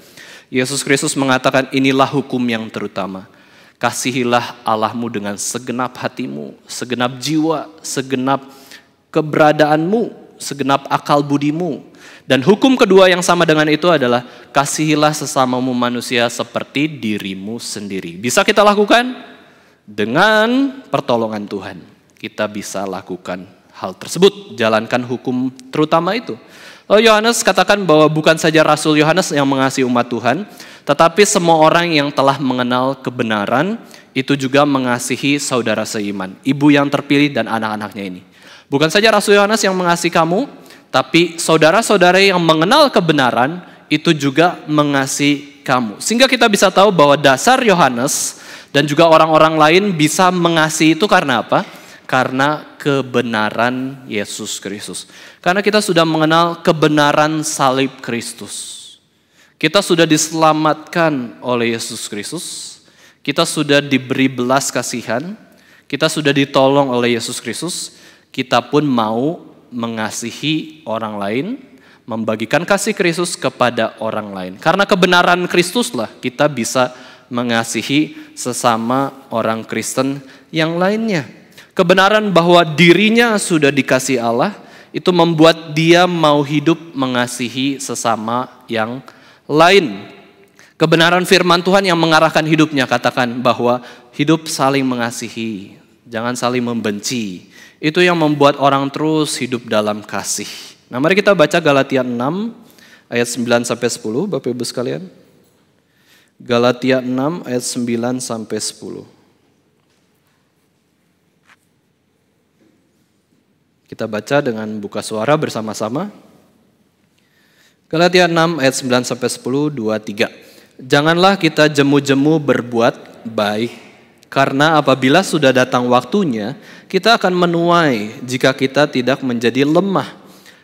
Yesus Kristus mengatakan inilah hukum yang terutama. Kasihilah Allahmu dengan segenap hatimu, segenap jiwa, segenap keberadaanmu, segenap akal budimu. Dan hukum kedua yang sama dengan itu adalah kasihilah sesamamu manusia seperti dirimu sendiri. Bisa kita lakukan? Dengan pertolongan Tuhan. Kita bisa lakukan hal tersebut, jalankan hukum terutama itu. Lalu Yohanes katakan bahwa bukan saja Rasul Yohanes yang mengasihi umat Tuhan, tetapi semua orang yang telah mengenal kebenaran itu juga mengasihi saudara seiman, ibu yang terpilih dan anak-anaknya ini. Bukan saja Rasul Yohanes yang mengasihi kamu, tapi saudara-saudara yang mengenal kebenaran itu juga mengasihi kamu. Sehingga kita bisa tahu bahwa dasar Yohanes dan juga orang-orang lain bisa mengasihi itu karena apa? Karena kebenaran Yesus Kristus. Karena kita sudah mengenal kebenaran salib Kristus. Kita sudah diselamatkan oleh Yesus Kristus. Kita sudah diberi belas kasihan. Kita sudah ditolong oleh Yesus Kristus. Kita pun mau mengasihi orang lain, membagikan kasih Kristus kepada orang lain. Karena kebenaran Kristuslah kita bisa mengasihi sesama orang Kristen yang lainnya. Kebenaran bahwa dirinya sudah dikasihi Allah itu membuat dia mau hidup mengasihi sesama yang lain. Kebenaran firman Tuhan yang mengarahkan hidupnya katakan bahwa hidup saling mengasihi, jangan saling membenci. Itu yang membuat orang terus hidup dalam kasih. Nah, mari kita baca Galatia 6 ayat 9 sampai 10 Bapak Ibu sekalian. Galatia 6 ayat 9 sampai 10. Kita baca dengan buka suara bersama-sama. Galatia 6 ayat 9 sampai 10, 2, 3. Janganlah kita jemu-jemu berbuat baik, karena apabila sudah datang waktunya, kita akan menuai jika kita tidak menjadi lemah.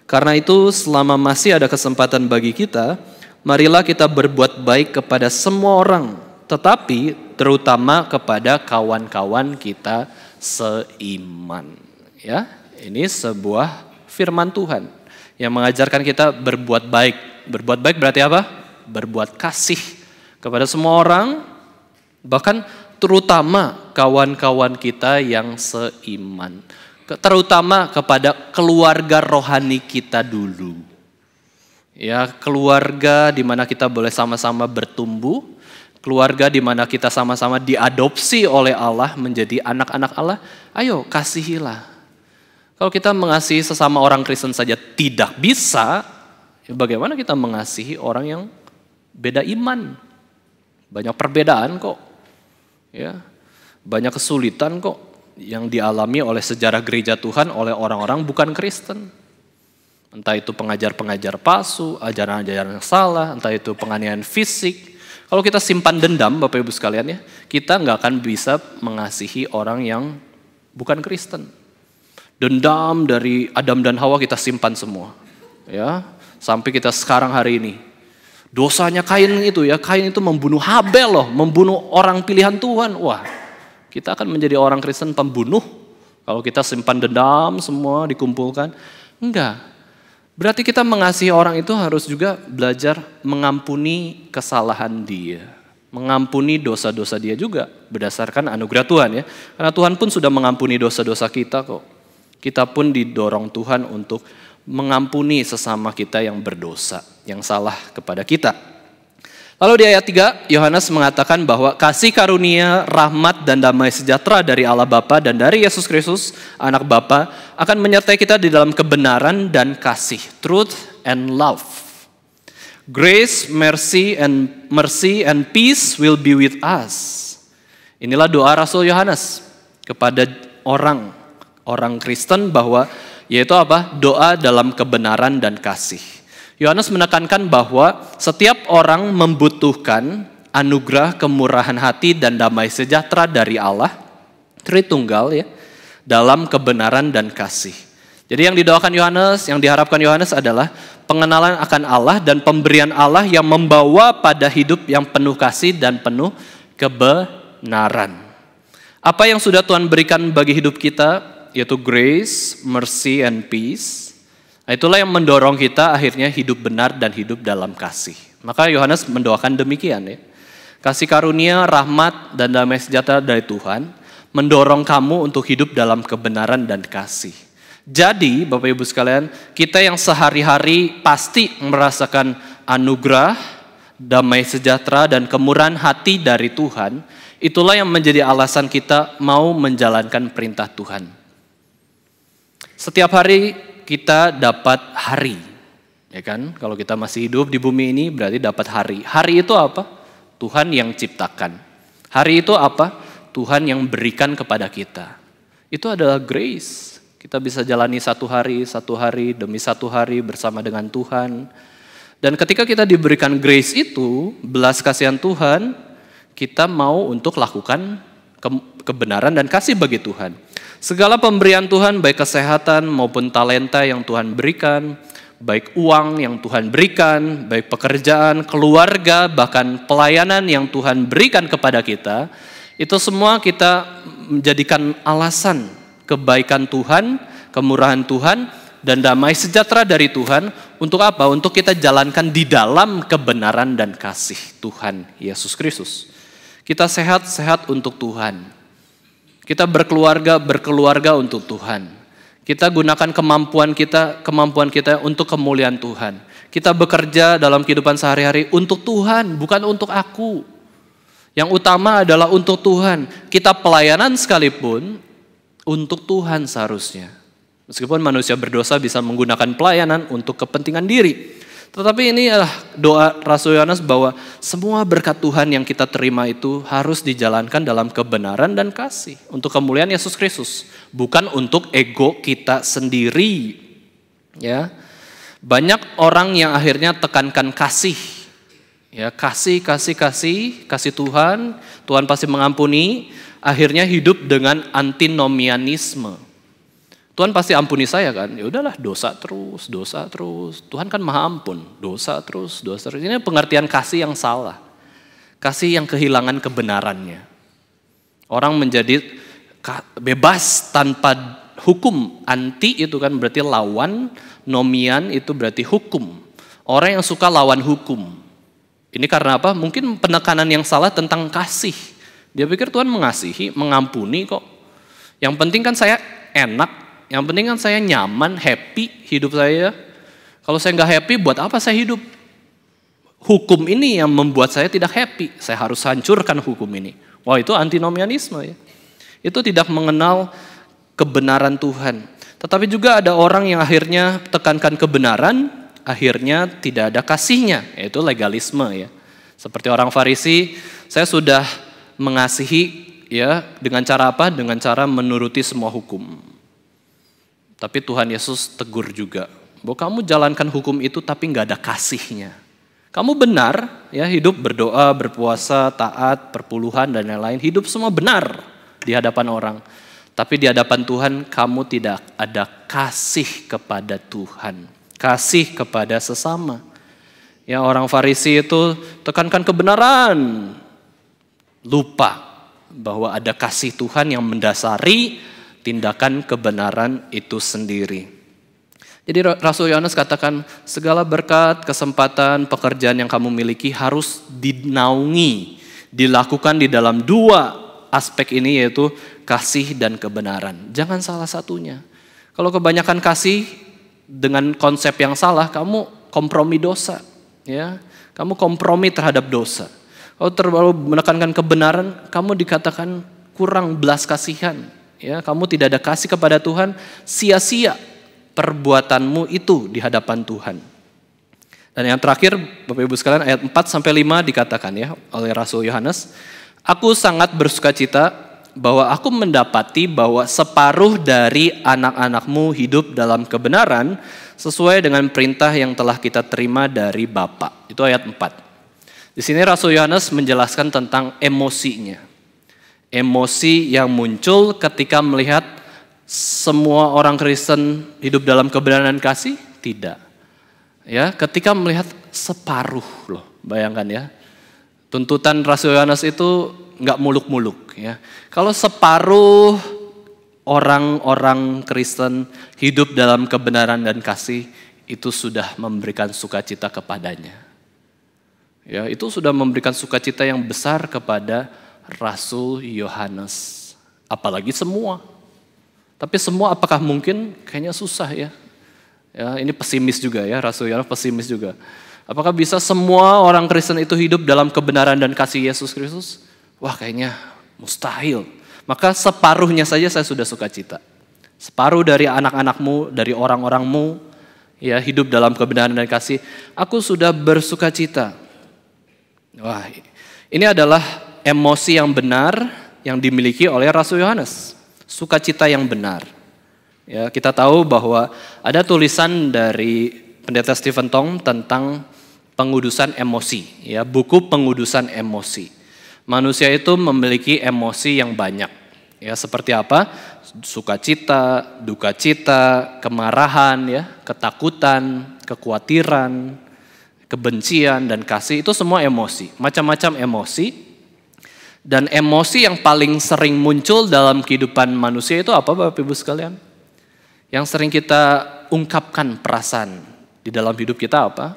Karena itu selama masih ada kesempatan bagi kita, marilah kita berbuat baik kepada semua orang, tetapi terutama kepada kawan-kawan kita seiman. Ya. Ini sebuah firman Tuhan yang mengajarkan kita berbuat baik. Berbuat baik berarti apa? Berbuat kasih kepada semua orang, bahkan terutama kawan-kawan kita yang seiman. Terutama kepada keluarga rohani kita dulu. Ya, keluarga di mana kita boleh sama-sama bertumbuh, keluarga di mana kita sama-sama diadopsi oleh Allah menjadi anak-anak Allah. Ayo kasihilah. Kalau kita mengasihi sesama orang Kristen saja tidak bisa, ya bagaimana kita mengasihi orang yang beda iman? Banyak perbedaan kok. Ya. Banyak kesulitan kok yang dialami oleh sejarah gereja Tuhan oleh orang-orang bukan Kristen. Entah itu pengajar-pengajar palsu, ajaran-ajaran yang salah, entah itu penganiayaan fisik. Kalau kita simpan dendam, Bapak Ibu sekalian ya, kita nggak akan bisa mengasihi orang yang bukan Kristen. Dendam dari Adam dan Hawa kita simpan semua, ya, sampai kita sekarang hari ini. Dosanya Kain itu ya, Kain itu membunuh Habel loh, membunuh orang pilihan Tuhan. Wah, kita akan menjadi orang Kristen pembunuh kalau kita simpan dendam semua dikumpulkan. Enggak. Berarti kita mengasihi orang itu harus juga belajar mengampuni kesalahan dia. Mengampuni dosa-dosa dia juga berdasarkan anugerah Tuhan ya. Karena Tuhan pun sudah mengampuni dosa-dosa kita kok. Kita pun didorong Tuhan untuk mengampuni sesama kita yang berdosa, yang salah kepada kita. Lalu di ayat 3, Yohanes mengatakan bahwa kasih karunia, rahmat, dan damai sejahtera dari Allah Bapa dan dari Yesus Kristus, anak Bapa, akan menyertai kita di dalam kebenaran dan kasih, truth and love. Grace, mercy and peace will be with us. Inilah doa Rasul Yohanes kepada orang Kristen bahwa yaitu apa? Doa dalam kebenaran dan kasih. Yohanes menekankan bahwa setiap orang membutuhkan anugerah, kemurahan hati, dan damai sejahtera dari Allah, Tritunggal ya, dalam kebenaran dan kasih. Jadi yang didoakan Yohanes, yang diharapkan Yohanes adalah pengenalan akan Allah dan pemberian Allah yang membawa pada hidup yang penuh kasih dan penuh kebenaran. Apa yang sudah Tuhan berikan bagi hidup kita, yaitu grace, mercy, and peace. Itulah yang mendorong kita akhirnya hidup benar dan hidup dalam kasih. Maka Yohanes mendoakan demikian ya. Kasih karunia, rahmat, dan damai sejahtera dari Tuhan mendorong kamu untuk hidup dalam kebenaran dan kasih. Jadi Bapak Ibu sekalian, kita yang sehari-hari pasti merasakan anugerah, damai sejahtera, dan kemurahan hati dari Tuhan, itulah yang menjadi alasan kita mau menjalankan perintah Tuhan. Setiap hari kita dapat hari, ya kan? Kalau kita masih hidup di bumi ini berarti dapat hari. Hari itu apa? Tuhan yang ciptakan. Hari itu apa? Tuhan yang berikan kepada kita. Itu adalah grace. Kita bisa jalani satu hari demi satu hari bersama dengan Tuhan. Dan ketika kita diberikan grace itu, belas kasihan Tuhan, kita mau untuk lakukan kebenaran dan kasih bagi Tuhan. Segala pemberian Tuhan, baik kesehatan maupun talenta yang Tuhan berikan, baik uang yang Tuhan berikan, baik pekerjaan, keluarga, bahkan pelayanan yang Tuhan berikan kepada kita, itu semua kita menjadikan alasan kebaikan Tuhan, kemurahan Tuhan, dan damai sejahtera dari Tuhan. Untuk apa? Untuk kita jalankan di dalam kebenaran dan kasih Tuhan Yesus Kristus. Kita sehat-sehat untuk Tuhan. Kita berkeluarga untuk Tuhan. Kita gunakan kemampuan kita untuk kemuliaan Tuhan. Kita bekerja dalam kehidupan sehari-hari untuk Tuhan, bukan untuk aku. Yang utama adalah untuk Tuhan. Kita pelayanan sekalipun untuk Tuhan seharusnya. Meskipun manusia berdosa bisa menggunakan pelayanan untuk kepentingan diri. Tetapi ini adalah doa Rasul Yohanes bahwa semua berkat Tuhan yang kita terima itu harus dijalankan dalam kebenaran dan kasih. Untuk kemuliaan Yesus Kristus. Bukan untuk ego kita sendiri. Ya, banyak orang yang akhirnya tekankan kasih. Ya, kasih Tuhan. Tuhan pasti mengampuni. Akhirnya hidup dengan antinomianisme. Tuhan pasti ampuni saya kan, ya udahlah dosa terus. Tuhan kan maha ampun, dosa terus. Ini pengertian kasih yang salah. Kasih yang kehilangan kebenarannya. Orang menjadi bebas tanpa hukum. Anti itu kan berarti lawan, nomian itu berarti hukum. Orang yang suka lawan hukum. Ini karena apa? Mungkin penekanan yang salah tentang kasih. Dia pikir Tuhan mengasihi, mengampuni kok. Yang penting kan saya enak. Yang penting kan saya nyaman, happy hidup saya. Kalau saya nggak happy, buat apa saya hidup? Hukum ini yang membuat saya tidak happy. Saya harus hancurkan hukum ini. Wah, itu antinomianisme ya. Itu tidak mengenal kebenaran Tuhan. Tetapi juga ada orang yang akhirnya tekankan kebenaran, akhirnya tidak ada kasihnya, yaitu legalisme ya. Seperti orang Farisi, saya sudah mengasihi ya dengan cara apa? Dengan cara menuruti semua hukum. Tapi Tuhan Yesus tegur juga, bahwa kamu jalankan hukum itu tapi nggak ada kasihnya. Kamu benar, ya hidup berdoa, berpuasa, taat, perpuluhan dan lain-lain, hidup semua benar di hadapan orang. Tapi di hadapan Tuhan kamu tidak ada kasih kepada Tuhan, kasih kepada sesama. Ya orang Farisi itu tekankan kebenaran, lupa bahwa ada kasih Tuhan yang mendasari tindakan kebenaran itu sendiri. Jadi Rasul Yohanes katakan segala berkat, kesempatan, pekerjaan yang kamu miliki harus dinaungi, dilakukan di dalam dua aspek ini yaitu kasih dan kebenaran. Jangan salah satunya. Kalau kebanyakan kasih dengan konsep yang salah, kamu kompromi dosa, ya. Kamu kompromi terhadap dosa. Kalau terlalu menekankan kebenaran, kamu dikatakan kurang belas kasihan. Ya, kamu tidak ada kasih kepada Tuhan, sia-sia perbuatanmu itu di hadapan Tuhan. Dan yang terakhir, Bapak Ibu sekalian, ayat 4-5 dikatakan ya oleh Rasul Yohanes, aku sangat bersukacita bahwa aku mendapati bahwa separuh dari anak-anakmu hidup dalam kebenaran sesuai dengan perintah yang telah kita terima dari Bapa. Itu ayat 4. Di sini Rasul Yohanes menjelaskan tentang emosinya. Emosi yang muncul ketika melihat semua orang Kristen hidup dalam kebenaran dan kasih? Tidak. Ya, ketika melihat separuh loh, bayangkan ya. Tuntutan Rasul Yohanes itu nggak muluk-muluk ya. Kalau separuh orang-orang Kristen hidup dalam kebenaran dan kasih, itu sudah memberikan sukacita kepadanya. Ya, itu sudah memberikan sukacita yang besar kepada Rasul Yohanes. Apalagi semua. Tapi semua apakah mungkin? Kayaknya susah ya. Ya, ini pesimis juga ya, Rasul Yohanes pesimis juga. Apakah bisa semua orang Kristen itu hidup dalam kebenaran dan kasih Yesus Kristus? Wah, kayaknya mustahil. Maka separuhnya saja saya sudah sukacita. Separuh dari anak-anakmu, dari orang-orangmu, ya hidup dalam kebenaran dan kasih, aku sudah bersukacita. Wah, ini adalah emosi yang benar yang dimiliki oleh Rasul Yohanes. Sukacita yang benar. Ya, kita tahu bahwa ada tulisan dari Pendeta Stephen Tong tentang pengudusan emosi. Ya, buku pengudusan emosi. Manusia itu memiliki emosi yang banyak. Ya, seperti apa? Sukacita, dukacita, kemarahan, ya, ketakutan, kekhawatiran, kebencian dan kasih, itu semua emosi. Macam-macam emosi. Dan emosi yang paling sering muncul dalam kehidupan manusia itu apa Bapak Ibu sekalian? Yang sering kita ungkapkan perasaan di dalam hidup kita apa?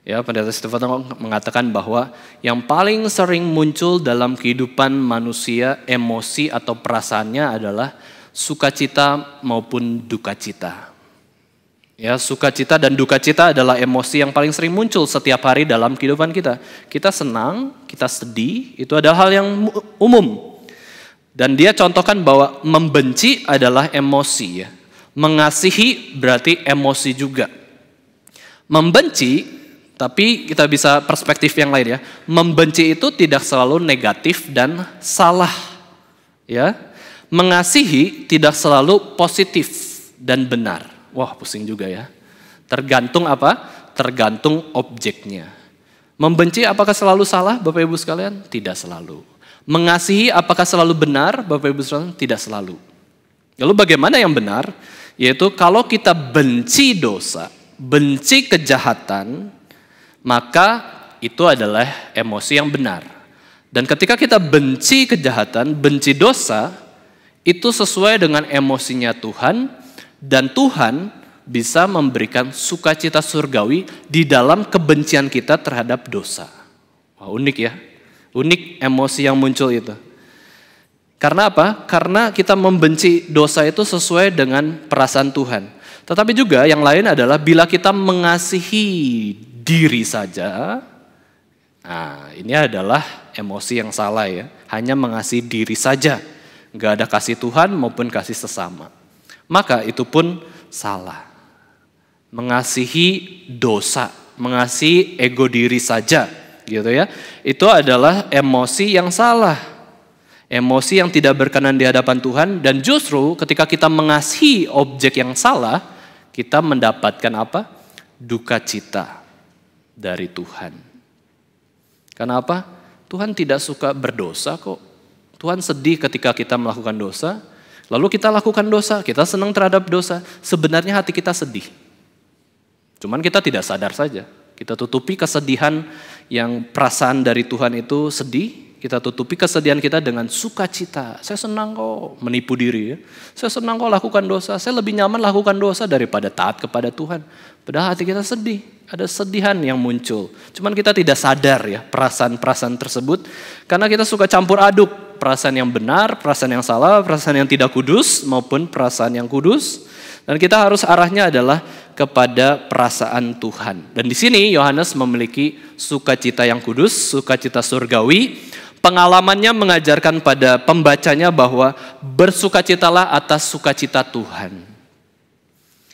Ya, Pendeta Stephen mengatakan bahwa yang paling sering muncul dalam kehidupan manusia emosi atau perasaannya adalah sukacita maupun dukacita. Ya, sukacita dan dukacita adalah emosi yang paling sering muncul setiap hari dalam kehidupan kita. Kita senang, kita sedih, itu adalah hal yang umum. Dan dia contohkan bahwa membenci adalah emosi ya. Mengasihi berarti emosi juga. Membenci, tapi kita bisa perspektif yang lain ya. Membenci itu tidak selalu negatif dan salah. Ya. Mengasihi tidak selalu positif dan benar. Wah, pusing juga ya. Tergantung apa? Tergantung objeknya. Membenci apakah selalu salah Bapak Ibu sekalian? Tidak selalu. Mengasihi apakah selalu benar Bapak Ibu sekalian? Tidak selalu. Lalu bagaimana yang benar? Yaitu kalau kita benci dosa, benci kejahatan, maka itu adalah emosi yang benar. Dan ketika kita benci kejahatan, benci dosa, itu sesuai dengan emosinya Tuhan. Dan Tuhan bisa memberikan sukacita surgawi di dalam kebencian kita terhadap dosa. Wah, unik ya. Unik emosi yang muncul itu. Karena apa? Karena kita membenci dosa itu sesuai dengan perasaan Tuhan. Tetapi juga yang lain adalah bila kita mengasihi diri saja. Nah, ini adalah emosi yang salah ya. Hanya mengasihi diri saja. Gak ada kasih Tuhan maupun kasih sesama. Maka itu pun salah. Mengasihi dosa, mengasihi ego diri saja, gitu ya. Itu adalah emosi yang salah. emosi yang tidak berkenan di hadapan Tuhan, dan justru ketika kita mengasihi objek yang salah, kita mendapatkan apa? Duka cita dari Tuhan. Kenapa? Tuhan tidak suka berdosa kok. Tuhan sedih ketika kita melakukan dosa, lalu kita lakukan dosa, kita senang terhadap dosa. Sebenarnya hati kita sedih. Cuman kita tidak sadar saja. Kita tutupi kesedihan yang perasaan dari Tuhan itu sedih. Kita tutupi kesedihan kita dengan sukacita. Saya senang kok menipu diri ya. Saya senang kok lakukan dosa. Saya lebih nyaman lakukan dosa daripada taat kepada Tuhan. Padahal hati kita sedih. Ada sedihan yang muncul. Cuman kita tidak sadar ya perasaan-perasaan tersebut. Karena kita suka campur aduk. Perasaan yang benar, perasaan yang salah, perasaan yang tidak kudus maupun perasaan yang kudus. Dan kita harus arahnya adalah kepada perasaan Tuhan. Dan di sini Yohanes memiliki sukacita yang kudus, sukacita surgawi. Pengalamannya mengajarkan pada pembacanya bahwa bersukacitalah atas sukacita Tuhan.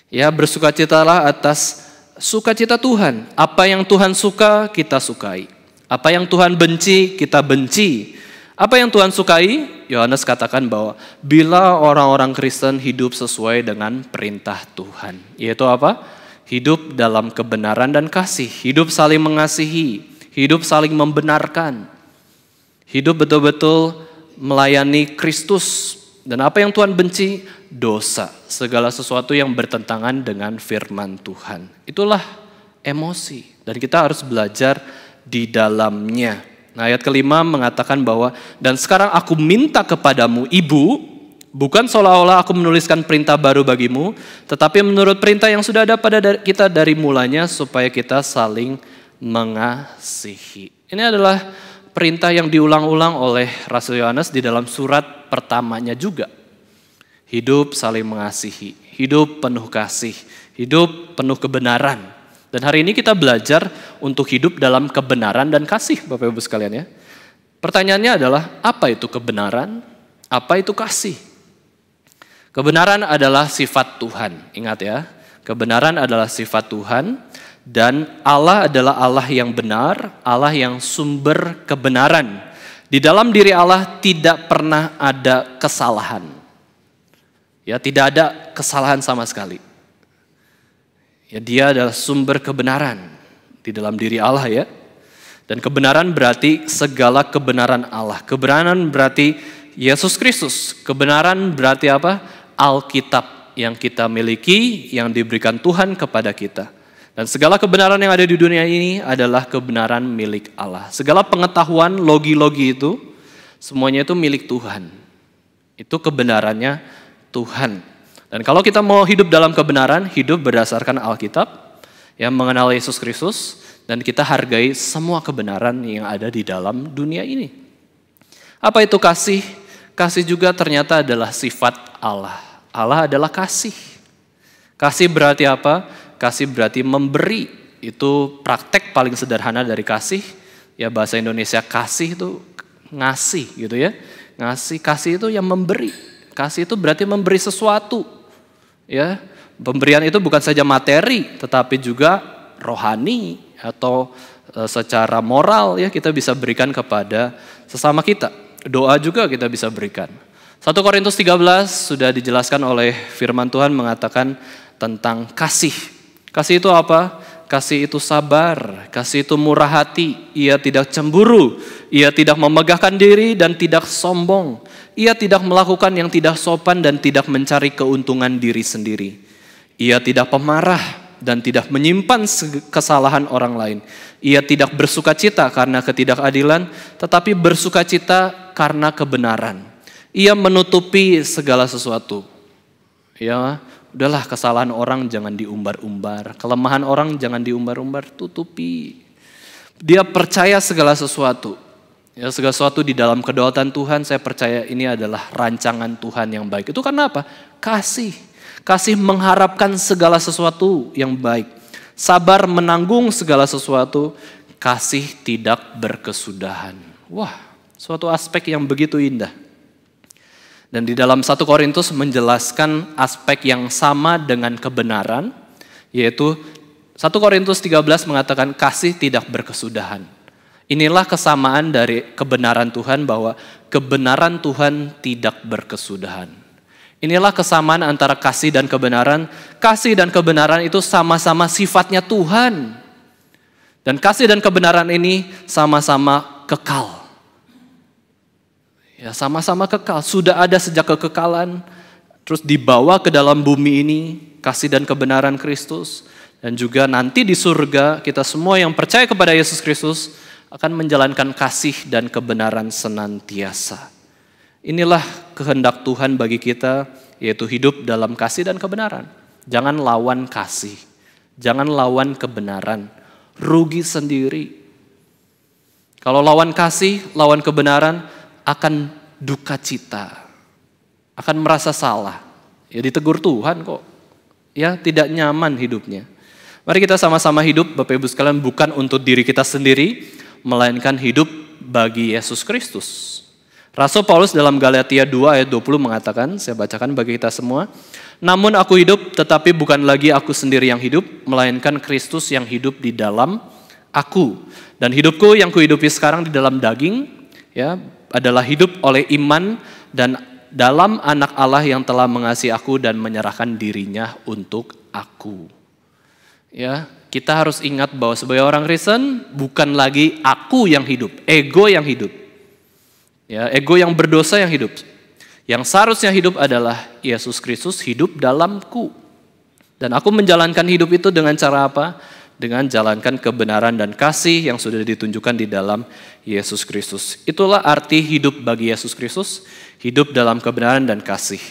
Ya, bersukacitalah atas sukacita Tuhan. Apa yang Tuhan suka, kita sukai. Apa yang Tuhan benci, kita benci. Apa yang Tuhan sukai? Yohanes katakan bahwa bila orang-orang Kristen hidup sesuai dengan perintah Tuhan. Yaitu apa? Hidup dalam kebenaran dan kasih. Hidup saling mengasihi. Hidup saling membenarkan. Hidup betul-betul melayani Kristus. Dan apa yang Tuhan benci? Dosa. Segala sesuatu yang bertentangan dengan firman Tuhan. Itulah emosi. Dan kita harus belajar di dalamnya. Nah, ayat kelima mengatakan bahwa, dan sekarang aku minta kepadamu ibu, bukan seolah-olah aku menuliskan perintah baru bagimu, tetapi menurut perintah yang sudah ada pada kita dari mulanya, supaya kita saling mengasihi. Ini adalah perintah yang diulang-ulang oleh Rasul Yohanes di dalam surat pertamanya juga. Hidup saling mengasihi, hidup penuh kasih, hidup penuh kebenaran. Dan hari ini kita belajar untuk hidup dalam kebenaran dan kasih, Bapak Ibu sekalian ya. Pertanyaannya adalah, apa itu kebenaran? Apa itu kasih? Kebenaran adalah sifat Tuhan, ingat ya. Kebenaran adalah sifat Tuhan. Dan Allah adalah Allah yang benar, Allah yang sumber kebenaran. Di dalam diri Allah tidak pernah ada kesalahan. Ya, tidak ada kesalahan sama sekali. Ya, dia adalah sumber kebenaran di dalam diri Allah ya. Dan kebenaran berarti segala kebenaran Allah. Kebenaran berarti Yesus Kristus. Kebenaran berarti apa? Alkitab yang kita miliki, yang diberikan Tuhan kepada kita. Dan segala kebenaran yang ada di dunia ini adalah kebenaran milik Allah. Segala pengetahuan, logi-logi itu, semuanya itu milik Tuhan. Itu kebenarannya Tuhan. Dan kalau kita mau hidup dalam kebenaran, hidup berdasarkan Alkitab, yang mengenal Yesus Kristus, dan kita hargai semua kebenaran yang ada di dalam dunia ini. Apa itu kasih? Kasih juga ternyata adalah sifat Allah. Allah adalah kasih. Kasih berarti apa? Kasih berarti memberi. Itu praktek paling sederhana dari kasih. Ya, bahasa Indonesia kasih itu ngasih gitu ya. Kasih itu yang memberi. Kasih itu berarti memberi sesuatu. Ya, pemberian itu bukan saja materi, tetapi juga rohani atau secara moral ya, kita bisa berikan kepada sesama kita. Doa juga kita bisa berikan. 1 Korintus 13 sudah dijelaskan oleh firman Tuhan mengatakan tentang kasih. Kasih itu apa? Kasih itu sabar, kasih itu murah hati, ia tidak cemburu, ia tidak memegahkan diri dan tidak sombong. Ia tidak melakukan yang tidak sopan dan tidak mencari keuntungan diri sendiri. Ia tidak pemarah dan tidak menyimpan kesalahan orang lain. Ia tidak bersukacita karena ketidakadilan, tetapi bersukacita karena kebenaran. Ia menutupi segala sesuatu. Ya, udahlah, kesalahan orang jangan diumbar-umbar. Kelemahan orang jangan diumbar-umbar, tutupi. Dia percaya segala sesuatu. Ya, segala sesuatu di dalam kedaulatan Tuhan, saya percaya ini adalah rancangan Tuhan yang baik. Itu karena apa? Kasih. Kasih mengharapkan segala sesuatu yang baik. Sabar menanggung segala sesuatu. Kasih tidak berkesudahan. Wah, suatu aspek yang begitu indah. Dan di dalam 1 Korintus menjelaskan aspek yang sama dengan kebenaran, yaitu 1 Korintus 13 mengatakan kasih tidak berkesudahan. Inilah kesamaan dari kebenaran Tuhan bahwa kebenaran Tuhan tidak berkesudahan. Inilah kesamaan antara kasih dan kebenaran. Kasih dan kebenaran itu sama-sama sifatnya Tuhan. Dan kasih dan kebenaran ini sama-sama kekal. Ya, sama-sama kekal. Sudah ada sejak kekekalan, terus dibawa ke dalam bumi ini, kasih dan kebenaran Kristus. Dan juga nanti di surga, kita semua yang percaya kepada Yesus Kristus akan menjalankan kasih dan kebenaran senantiasa. Inilah kehendak Tuhan bagi kita, yaitu hidup dalam kasih dan kebenaran. Jangan lawan kasih, jangan lawan kebenaran, rugi sendiri. Kalau lawan kasih, lawan kebenaran, akan duka cita, akan merasa salah. Ya ditegur Tuhan kok, ya tidak nyaman hidupnya. Mari kita sama-sama hidup, Bapak Ibu sekalian, bukan untuk diri kita sendiri, melainkan hidup bagi Yesus Kristus. Rasul Paulus dalam Galatia 2 ayat 20 mengatakan, saya bacakan bagi kita semua. Namun aku hidup, tetapi bukan lagi aku sendiri yang hidup, melainkan Kristus yang hidup di dalam aku. Dan hidupku yang kuhidupi sekarang di dalam daging, ya, adalah hidup oleh iman dan dalam anak Allah yang telah mengasihi aku dan menyerahkan dirinya untuk aku. Ya, kita harus ingat bahwa sebagai orang Kristen bukan lagi aku yang hidup, ego yang hidup. Ya, ego yang berdosa yang hidup. Yang seharusnya hidup adalah Yesus Kristus hidup dalamku. Dan aku menjalankan hidup itu dengan cara apa? Dengan jalankan kebenaran dan kasih yang sudah ditunjukkan di dalam Yesus Kristus. Itulah arti hidup bagi Yesus Kristus, hidup dalam kebenaran dan kasih.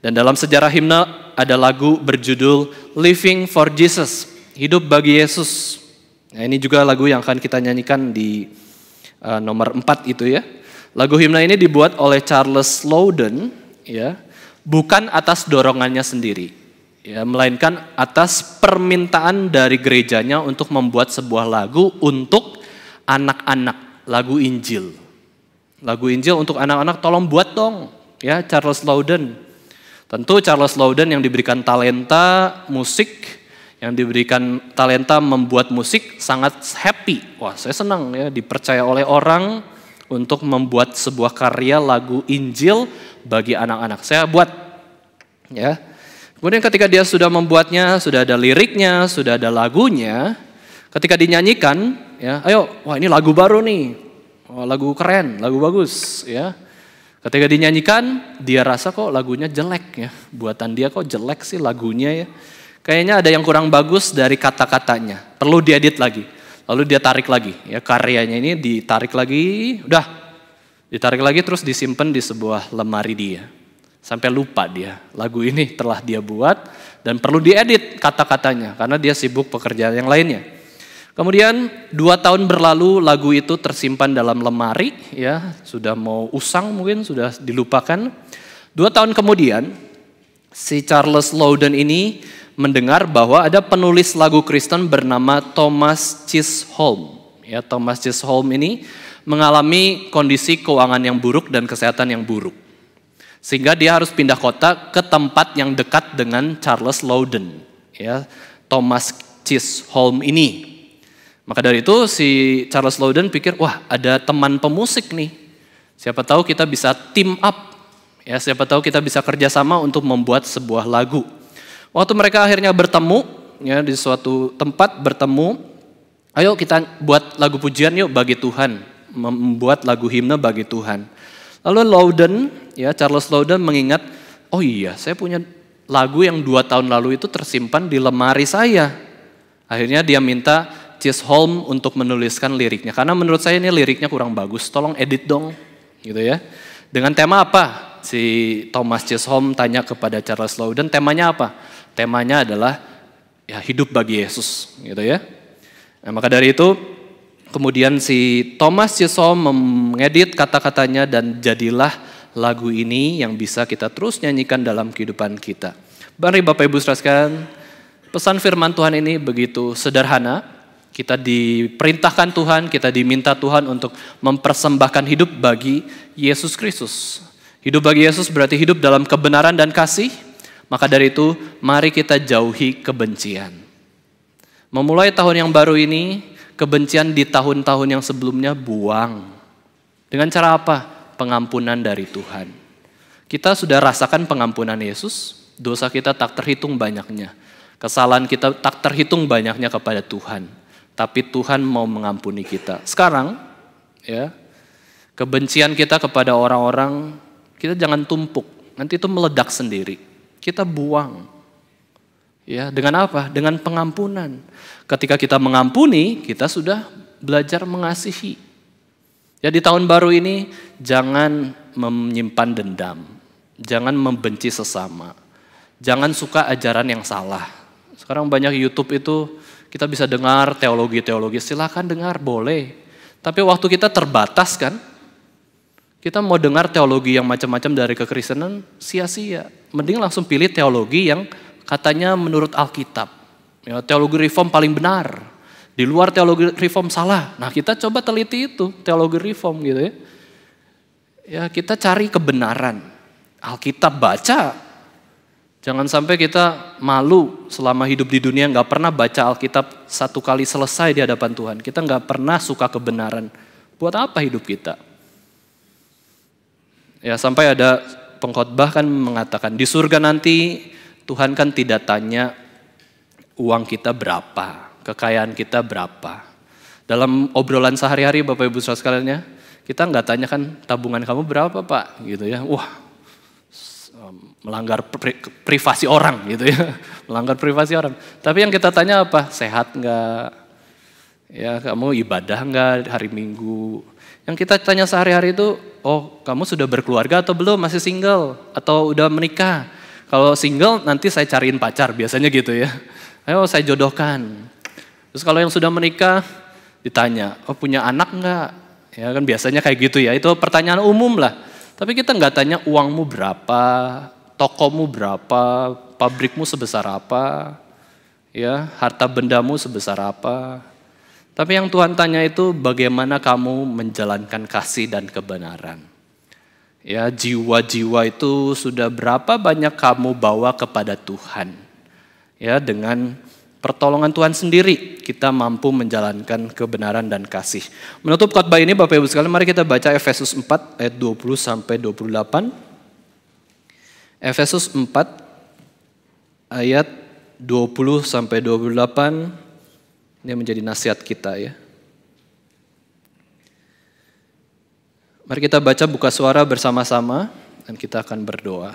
Dan dalam sejarah himne ada lagu berjudul Living for Jesus, hidup bagi Yesus. Nah, ini juga lagu yang akan kita nyanyikan di nomor 4 itu ya. Lagu himne ini dibuat oleh Charles Loudon, ya, bukan atas dorongannya sendiri, ya, melainkan atas permintaan dari gerejanya untuk membuat sebuah lagu untuk anak-anak, lagu Injil. Lagu Injil untuk anak-anak, tolong buat dong, ya, Charles Loudon. Tentu Charles Loudon yang diberikan talenta musik, yang diberikan talenta membuat musik, sangat happy. Wah, saya senang ya dipercaya oleh orang untuk membuat sebuah karya lagu Injil bagi anak-anak. Saya buat, ya. Kemudian ketika dia sudah membuatnya, sudah ada liriknya, sudah ada lagunya, ketika dinyanyikan, ya, ayo, wah ini lagu baru nih, wah, lagu keren, lagu bagus, ya. Ketika dinyanyikan, dia rasa kok lagunya jelek ya, buatan dia kok jelek sih lagunya ya. Kayaknya ada yang kurang bagus dari kata-katanya, perlu diedit lagi. Lalu dia tarik lagi, ya karyanya ini ditarik lagi, udah ditarik lagi terus disimpan di sebuah lemari dia. Sampai lupa dia, lagu ini telah dia buat dan perlu diedit kata-katanya karena dia sibuk pekerjaan yang lainnya. Kemudian 2 tahun berlalu lagu itu tersimpan dalam lemari, ya sudah mau usang mungkin, sudah dilupakan. 2 tahun kemudian si Charles Loudon ini mendengar bahwa ada penulis lagu Kristen bernama Thomas Chisholm. Ya, Thomas Chisholm ini mengalami kondisi keuangan yang buruk dan kesehatan yang buruk. Sehingga dia harus pindah kota ke tempat yang dekat dengan Charles Loudon. Ya, Thomas Chisholm ini. Maka dari itu si Charles Loudon pikir, wah ada teman pemusik nih. Siapa tahu kita bisa team up. Ya, siapa tahu kita bisa kerjasama untuk membuat sebuah lagu. Waktu mereka akhirnya bertemu, ya di suatu tempat bertemu, ayo kita buat lagu pujian yuk bagi Tuhan, membuat lagu himne bagi Tuhan. Lalu Loudon, ya Charles Loudon mengingat, oh iya saya punya lagu yang 2 tahun lalu itu tersimpan di lemari saya. Akhirnya dia minta Chisholm untuk menuliskan liriknya, karena menurut saya ini liriknya kurang bagus, tolong edit dong, gitu ya. Dengan tema apa? Si Thomas Chisholm tanya kepada Charles Loudon, temanya apa? Temanya adalah ya hidup bagi Yesus, gitu ya. Nah, maka dari itu kemudian si Thomas Chisholm mengedit kata-katanya dan jadilah lagu ini yang bisa kita terus nyanyikan dalam kehidupan kita. Mari Bapak Ibu sekalian, pesan firman Tuhan ini begitu sederhana. Kita diperintahkan Tuhan, kita diminta Tuhan untuk mempersembahkan hidup bagi Yesus Kristus. Hidup bagi Yesus berarti hidup dalam kebenaran dan kasih. Maka dari itu, mari kita jauhi kebencian. Memulai tahun yang baru ini, kebencian di tahun-tahun yang sebelumnya buang. Dengan cara apa? pengampunan dari Tuhan. Kita sudah rasakan pengampunan Yesus, dosa kita tak terhitung banyaknya. Kesalahan kita tak terhitung banyaknya kepada Tuhan. Tapi Tuhan mau mengampuni kita. Sekarang, ya, kebencian kita kepada orang-orang, kita jangan tumpuk. Nanti itu meledak sendiri. Kita buang. Ya, dengan apa? Dengan pengampunan. Ketika kita mengampuni, kita sudah belajar mengasihi. Ya, di tahun baru ini, jangan menyimpan dendam. Jangan membenci sesama. Jangan suka ajaran yang salah. Sekarang banyak YouTube itu kita bisa dengar teologi-teologi, silakan dengar, boleh. Tapi waktu kita terbatas kan, kita mau dengar teologi yang macam-macam dari kekristenan, sia-sia. Mending langsung pilih teologi yang katanya menurut Alkitab. Ya, teologi reform paling benar. Di luar teologi reform salah. Nah, kita coba teliti itu, teologi reform gitu ya. Ya, kita cari kebenaran. Alkitab baca. Jangan sampai kita malu selama hidup di dunia nggak pernah baca Alkitab satu kali selesai di hadapan Tuhan. Kita nggak pernah suka kebenaran. Buat apa hidup kita? Ya, sampai ada pengkhotbah kan mengatakan di surga nanti Tuhan kan tidak tanya uang kita berapa, kekayaan kita berapa. Dalam obrolan sehari-hari Bapak Ibu Saudara sekalian ya, kita nggak tanya kan tabungan kamu berapa Pak, gitu ya. Wah, melanggar privasi orang gitu ya, melanggar privasi orang. Tapi yang kita tanya apa? Sehat nggak? Ya, kamu ibadah nggak hari Minggu? Yang kita tanya sehari-hari itu, oh kamu sudah berkeluarga atau belum? Masih single atau udah menikah? Kalau single nanti saya cariin pacar biasanya gitu ya. Ayo saya jodohkan. Terus kalau yang sudah menikah ditanya, oh punya anak nggak? Ya kan biasanya kayak gitu ya. Itu pertanyaan umum lah. Tapi kita nggak tanya uangmu berapa, tokomu berapa, pabrikmu sebesar apa, ya harta bendamu sebesar apa. Tapi yang Tuhan tanya itu bagaimana kamu menjalankan kasih dan kebenaran. Ya, jiwa-jiwa itu sudah berapa banyak kamu bawa kepada Tuhan. Ya, dengan pertolongan Tuhan sendiri kita mampu menjalankan kebenaran dan kasih. Menutup khotbah ini Bapak Ibu sekalian, mari kita baca Efesus 4 ayat 20 sampai 28. Efesus 4 ayat 20 sampai 28. Ini menjadi nasihat kita ya. Mari kita baca, buka suara bersama-sama dan kita akan berdoa.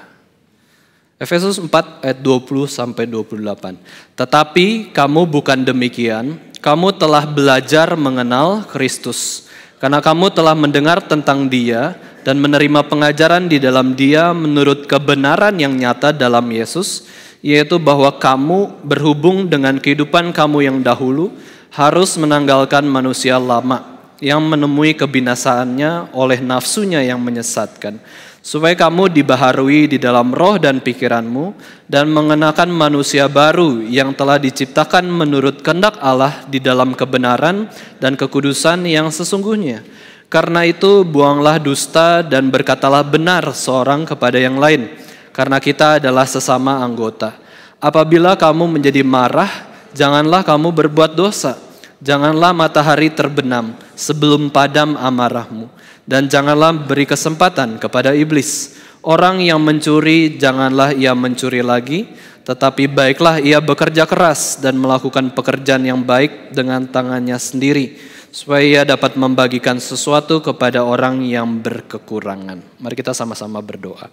Efesus 4 ayat 20 sampai 28. Tetapi kamu bukan demikian, kamu telah belajar mengenal Kristus. Karena kamu telah mendengar tentang Dia dan menerima pengajaran di dalam Dia menurut kebenaran yang nyata dalam Yesus, yaitu bahwa kamu berhubung dengan kehidupan kamu yang dahulu harus menanggalkan manusia lama yang menemui kebinasaannya oleh nafsunya yang menyesatkan, supaya kamu dibaharui di dalam roh dan pikiranmu dan mengenakan manusia baru yang telah diciptakan menurut kehendak Allah di dalam kebenaran dan kekudusan yang sesungguhnya. Karena itu buanglah dusta dan berkatalah benar seorang kepada yang lain, karena kita adalah sesama anggota. Apabila kamu menjadi marah, janganlah kamu berbuat dosa. Janganlah matahari terbenam sebelum padam amarahmu. Dan janganlah beri kesempatan kepada iblis. Orang yang mencuri, janganlah ia mencuri lagi, tetapi baiklah ia bekerja keras dan melakukan pekerjaan yang baik dengan tangannya sendiri, supaya ia dapat membagikan sesuatu kepada orang yang berkekurangan. Mari kita sama-sama berdoa.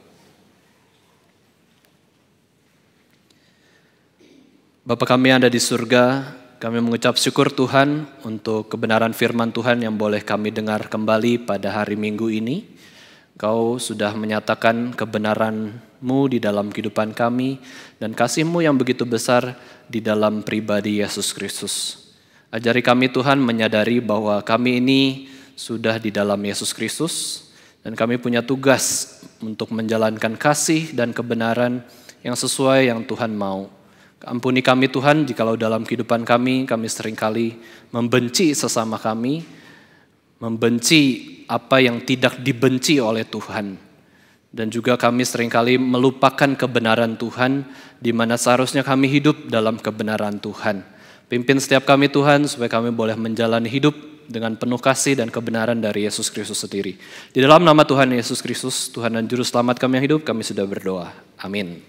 Bapa kami yang ada di surga, kami mengucap syukur Tuhan untuk kebenaran firman Tuhan yang boleh kami dengar kembali pada hari Minggu ini. Kau sudah menyatakan kebenaran-Mu di dalam kehidupan kami dan kasih-Mu yang begitu besar di dalam pribadi Yesus Kristus. Ajari kami Tuhan menyadari bahwa kami ini sudah di dalam Yesus Kristus dan kami punya tugas untuk menjalankan kasih dan kebenaran yang sesuai yang Tuhan mau. Ampuni kami Tuhan jikalau dalam kehidupan kami seringkali membenci sesama kami, membenci apa yang tidak dibenci oleh Tuhan. Dan juga kami seringkali melupakan kebenaran Tuhan, di mana seharusnya kami hidup dalam kebenaran Tuhan. Pimpin setiap kami Tuhan, supaya kami boleh menjalani hidup dengan penuh kasih dan kebenaran dari Yesus Kristus sendiri. Di dalam nama Tuhan Yesus Kristus, Tuhan dan Juru Selamat kami yang hidup, kami sudah berdoa. Amin.